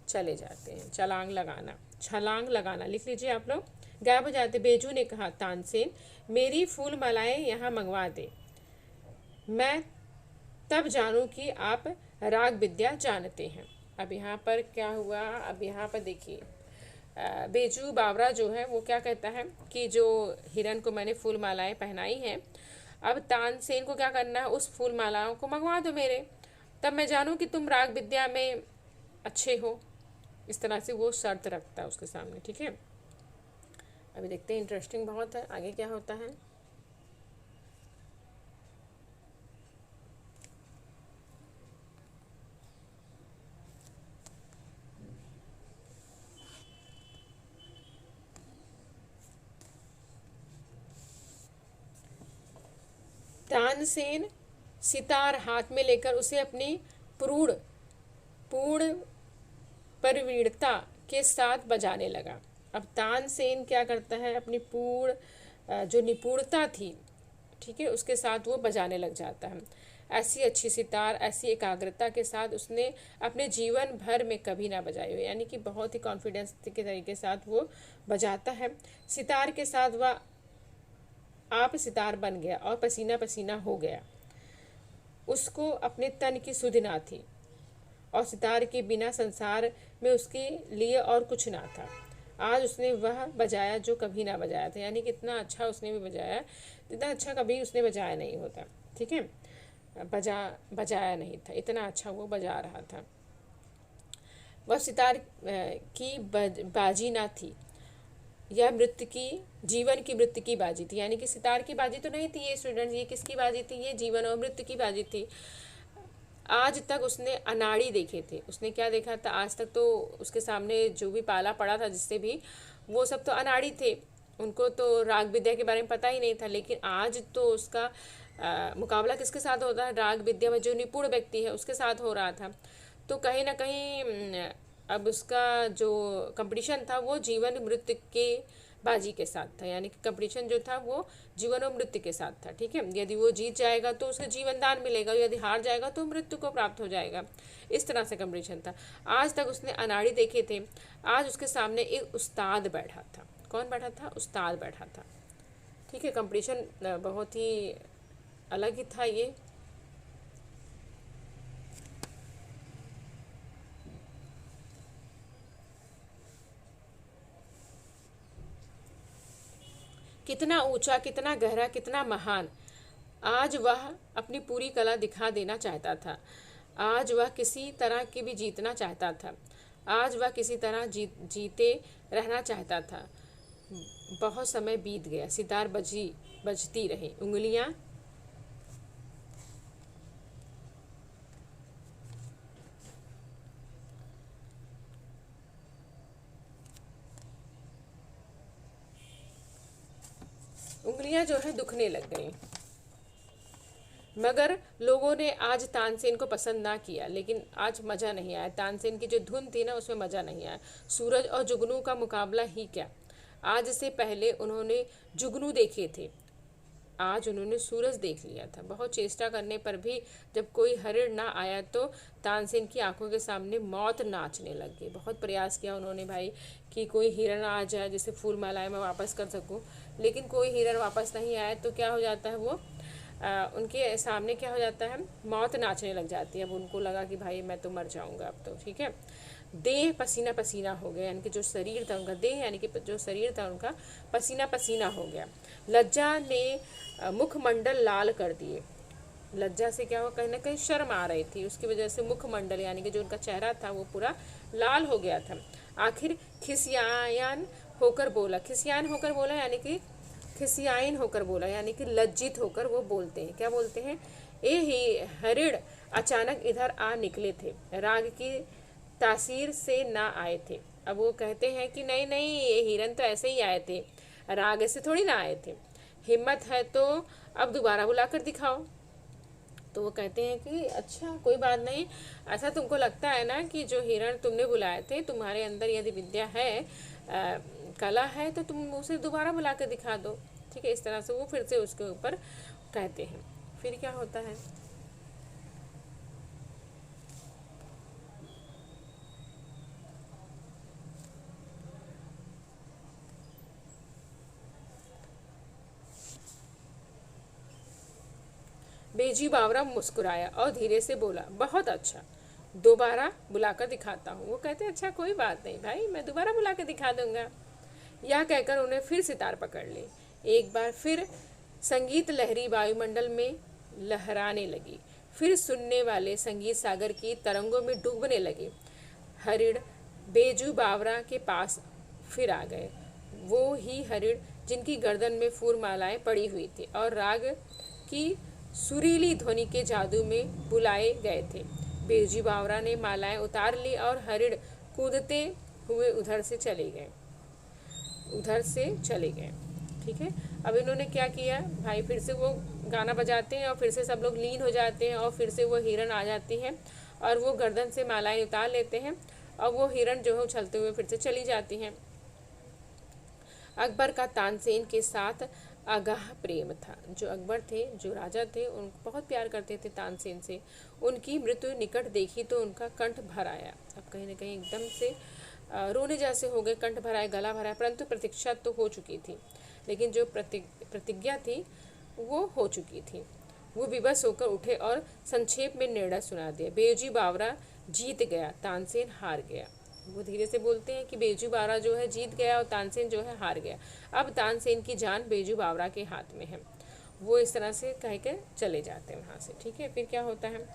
चले जाते हैं। छलांग लगाना, छलांग लगाना लिख लीजिए आप लोग। गायब हो जाते। बेजू ने कहा, तानसेन मेरी फूल मालाएं यहाँ मंगवा दे, मैं तब जानूं कि आप राग विद्या जानते हैं। अब यहाँ पर क्या हुआ, अब यहाँ पर देखिए बेजू बावरा जो है वो क्या कहता है कि जो हिरन को मैंने फूल मालाएं पहनाई हैं, अब तानसेन को क्या करना है, उस फूल मालाओं को मंगवा दो मेरे, तब मैं जानूं कि तुम राग विद्या में अच्छे हो। इस तरह से वो शर्त रखता है उसके सामने। ठीक है, अभी देखते हैं, इंटरेस्टिंग बहुत है, आगे क्या होता है। तानसेन सितार हाथ में लेकर उसे अपनी पूर्ण पूर्ण प्रवीणता के साथ बजाने लगा। अब तानसेन क्या करता है, अपनी पूर्ण जो निपुणता थी, ठीक है, उसके साथ वो बजाने लग जाता है। ऐसी अच्छी सितार, ऐसी एकाग्रता के साथ उसने अपने जीवन भर में कभी ना बजाई हो, यानी कि बहुत ही कॉन्फिडेंस के तरीके साथ वो बजाता है। सितार के साथ वह आप सितार बन गया और पसीना पसीना हो गया। उसको अपने तन की सुध ना थी और सितार के बिना संसार में उसके लिए और कुछ ना था। आज उसने वह बजाया जो कभी ना बजाया था, यानी कि इतना अच्छा उसने भी बजाया, इतना अच्छा कभी उसने बजाया नहीं होता। ठीक है, बजाया नहीं था, इतना अच्छा वो बजा रहा था। वह सितार की बाजी ना थी, यह मृत्यु की, जीवन की मृत्यु की बाजी थी। यानी कि सितार की बाजी तो नहीं थी ये स्टूडेंट्स, ये किसकी बाजी थी, ये जीवन और मृत्यु की बाजी थी। आज तक उसने अनाड़ी देखे थे, उसने क्या देखा था, आज तक तो उसके सामने जो भी पाला पड़ा था जिससे भी, वो सब तो अनाड़ी थे, उनको तो राग विद्या के बारे में पता ही नहीं था। लेकिन आज तो उसका मुकाबला किसके साथ होता है, राग विद्या में जो निपुण व्यक्ति है उसके साथ हो रहा था। तो कहीं ना कहीं अब उसका जो कंपटीशन था वो जीवन मृत्यु के बाजी के साथ था, यानी कि कंपटीशन जो था वो जीवन और मृत्यु के साथ था। ठीक है, यदि वो जीत जाएगा तो उसे जीवन दान मिलेगा, यदि हार जाएगा तो मृत्यु को प्राप्त हो जाएगा। इस तरह से कंपटीशन था। आज तक उसने अनाड़ी देखे थे, आज उसके सामने एक उस्ताद बैठा था। कौन बैठा था, उस्ताद बैठा था। ठीक है, कंपटीशन बहुत ही अलग ही था ये। कितना ऊंचा, कितना गहरा, कितना महान। आज वह अपनी पूरी कला दिखा देना चाहता था। आज वह किसी तरह की भी जीतना चाहता था। आज वह किसी तरह जीते रहना चाहता था। बहुत समय बीत गया, सितार बजती रही, उंगलियां जो है दुखने लग गई। मगर लोगों ने आज तानसेन को पसंद ना किया, लेकिन आज मज़ा नहीं आया। तानसेन की जो धुन थी ना उसमें मज़ा नहीं आया। सूरज और जुगनू का मुकाबला ही क्या, आज से पहले उन्होंने जुगनू देखे थे, आज उन्होंने सूरज देख लिया था। बहुत चेष्टा करने पर भी जब कोई हरिण ना आया तो तानसेन की आंखों के सामने मौत नाचने लग गई। बहुत प्रयास किया उन्होंने भाई कि कोई हिरण आ जाए जिसे फूल मालाएं मैं वापस कर सकूं, लेकिन कोई हिरण वापस नहीं आया। तो क्या हो जाता है, वो उनके सामने क्या हो जाता है, मौत नाचने लग जाती है। अब उनको लगा कि भाई मैं तो मर जाऊंगा अब तो। ठीक है, देह पसीना पसीना हो गया, यानी कि जो शरीर था उनका, देह यानी कि जो शरीर था उनका पसीना पसीना हो गया। लज्जा ने मुखमंडल लाल कर दिए। लज्जा से क्या हुआ, कहीं ना कहीं शर्म आ रही थी, उसकी वजह से मुखमंडल यानी कि जो उनका चेहरा था वो पूरा लाल हो गया था। आखिर खिसियान होकर बोला, खिसियान होकर बोला यानी कि खिसियाइन होकर बोला, यानी कि लज्जित होकर वो बोलते हैं। क्या बोलते हैं, ए ही हरिण अचानक इधर आ निकले थे, राग की तासीर से ना आए थे। अब वो कहते हैं कि नहीं नहीं, ये हिरन तो ऐसे ही आए थे, राग से थोड़ी ना आए थे। हिम्मत है तो अब दोबारा बुलाकर दिखाओ। तो वो कहते हैं कि अच्छा कोई बात नहीं, ऐसा तुमको लगता है ना कि जो हिरण तुमने बुलाए थे, तुम्हारे अंदर यदि विद्या है, कला है, तो तुम उसे दोबारा बुला कर दिखा दो। ठीक है, इस तरह से वो फिर से उसके ऊपर कहते हैं। फिर क्या होता है, बेजी बावरा मुस्कुराया और धीरे से बोला, बहुत अच्छा, दोबारा बुलाकर दिखाता हूँ। वो कहते, अच्छा कोई बात नहीं भाई, मैं दोबारा बुला कर दिखा दूंगा। यह कहकर उन्हें फिर सितार पकड़ ली। एक बार फिर संगीत लहरी वायुमंडल में लहराने लगी। फिर सुनने वाले संगीत सागर की तरंगों में डूबने लगे। हरिण बेजू बावरा के पास फिर आ गए। वो ही हरिण जिनकी गर्दन में फूल मालाएं पड़ी हुई थी और राग की सुरीली ध्वनि के जादू में बुलाए गए थे। बेजू बावरा ने मालाएं उतार ली और हरिण कूदते हुए उधर से चले गए। ठीक है, अब इन्होंने क्या किया भाई, फिर से वो गाना बजाते हैं और फिर से सब लोग लीन हो जाते हैं और फिर से वो हिरन आ जाती है और वो गर्दन से मालाएं उतार लेते हैं और वो हिरन जो है उछलते हुए फिर से चली जाती हैं। अकबर का तानसेन के साथ अगाह प्रेम था। जो अकबर थे, जो राजा थे, उनको बहुत प्यार करते थे तानसेन से। उनकी मृत्यु निकट देखी तो उनका कंठ भर आया। अब कहीं ना कहीं एकदम से रोने जैसे हो गए, कंठ भराए, गला भराए, परंतु प्रतीक्षा तो हो चुकी थी, लेकिन जो प्रतिज्ञा थी वो हो चुकी थी। वो विवश होकर उठे और संक्षेप में निर्णय सुना दिया। बेजू बावरा जीत गया, तानसेन हार गया। वो धीरे से बोलते हैं कि बेजू बावरा जो है जीत गया और तानसेन जो है हार गया। अब तानसेन की जान बेजू बावरा के हाथ में है। वो इस तरह से कह के चले जाते हैं वहाँ से। ठीक है, फिर क्या होता है,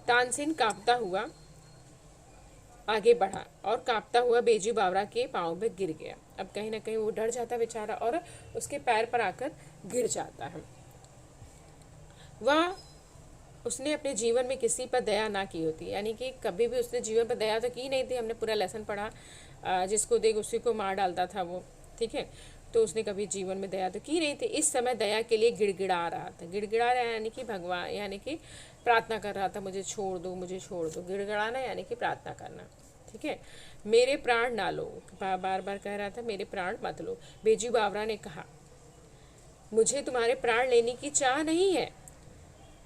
तानसेन कांपता हुआ आगे बढ़ा और कांपता हुआ बेजू बावरा के पाँव में गिर गया। अब कहीं ना कहीं वो डर जाता बेचारा और उसके पैर पर आकर गिर जाता है। वह उसने अपने जीवन में किसी पर दया ना की होती, यानी कि कभी भी उसने जीवन पर दया तो की नहीं थी। हमने पूरा लेसन पढ़ा, जिसको देख उसी को मार डालता था वो। ठीक है, तो उसने कभी जीवन में दया तो की नहीं थी। इस समय दया के लिए गिड़गिड़ा रहा था। गिड़गिड़ा रहा यानी कि भगवान, यानी कि प्रार्थना कर रहा था, मुझे छोड़ दो, मुझे छोड़ दो। गिड़गिड़ाना यानी कि प्रार्थना करना। ठीक है, मेरे प्राण ना लो, बार बार कह रहा था, मेरे प्राण मत लो। बेजू बावरा ने कहा, मुझे तुम्हारे प्राण लेने की चाह नहीं है।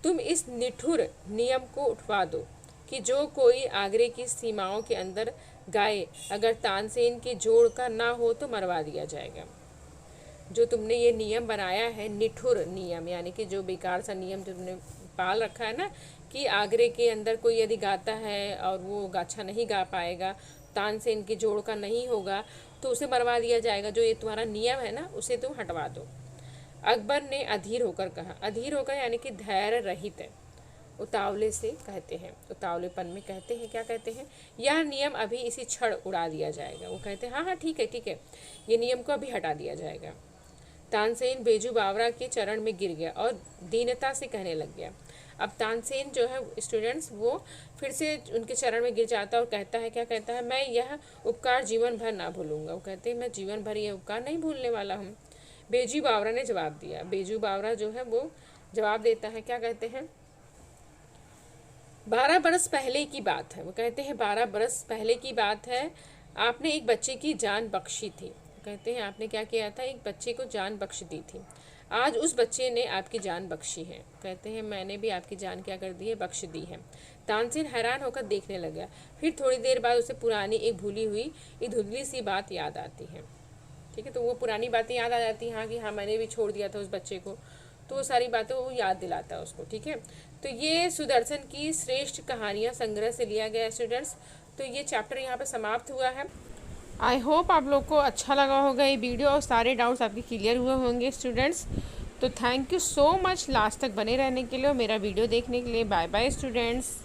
तुम इस निठुर नियम को उठवा दो कि जो कोई आगरे की सीमाओं के अंदर गाए, अगर तानसेन के जोड़ का ना हो तो मरवा दिया जाएगा। जो तुमने ये नियम बनाया है, निठुर नियम, यानी कि जो बेकार सा नियम जो तुमने पाल रखा है ना, कि आगरे के अंदर कोई यदि गाता है और वो गाछा नहीं गा पाएगा, तानसेन के जोड़ का नहीं होगा, तो उसे मरवा दिया जाएगा। जो ये तुम्हारा नियम है ना, उसे तुम हटवा दो। अकबर ने अधीर होकर कहा। अधीर होकर यानी कि धैर्य रहित है, उतावले से कहते हैं, उतावलेपन में कहते हैं, क्या कहते हैं, यह नियम अभी इसी क्षण उड़ा दिया जाएगा। वो कहते हैं हाँ हाँ ठीक है, ये नियम को अभी हटा दिया जाएगा। तानसेन बेजू बावरा के चरण में गिर गया और दीनता से कहने लग गया। अब तानसेन जो है स्टूडेंट्स, वो फिर से उनके चरण में गिर जाता है और कहता है, क्या कहता है, मैं यह उपकार जीवन भर ना भूलूंगा। वो कहते हैं मैं जीवन भर यह उपकार नहीं भूलने वाला हूँ। बेजू बावरा ने जवाब दिया। बेजू बावरा जो है वो जवाब देता है, क्या कहते हैं, 12 बरस पहले की बात है। वो कहते हैं 12 बरस पहले की बात है, आपने एक बच्चे की जान बख्शी थी। कहते हैं आपने क्या किया था, एक बच्चे को जान बख्श दी थी। आज उस बच्चे ने आपकी जान बख्शी है। कहते हैं मैंने भी आपकी जान क्या कर दी है, बख्श दी है। तानसेन हैरान होकर देखने लगा। फिर थोड़ी देर बाद उसे पुरानी एक भूली हुई एक धुंधली सी बात याद आती है। ठीक है, तो वो पुरानी बातें याद आ जाती हैं, हाँ कि हाँ मैंने भी छोड़ दिया था उस बच्चे को, तो वो सारी बातें वो याद दिलाता है उसको। ठीक है, तो ये सुदर्शन की श्रेष्ठ कहानियाँ संग्रह से लिया गया स्टूडेंट्स। तो ये चैप्टर यहाँ पे समाप्त हुआ है। आई होप आप लोग को अच्छा लगा होगा ये वीडियो और सारे डाउट्स आपके क्लियर हुए होंगे स्टूडेंट्स। तो thank you so much last तक बने रहने के लिए और मेरा वीडियो देखने के लिए। Bye bye students.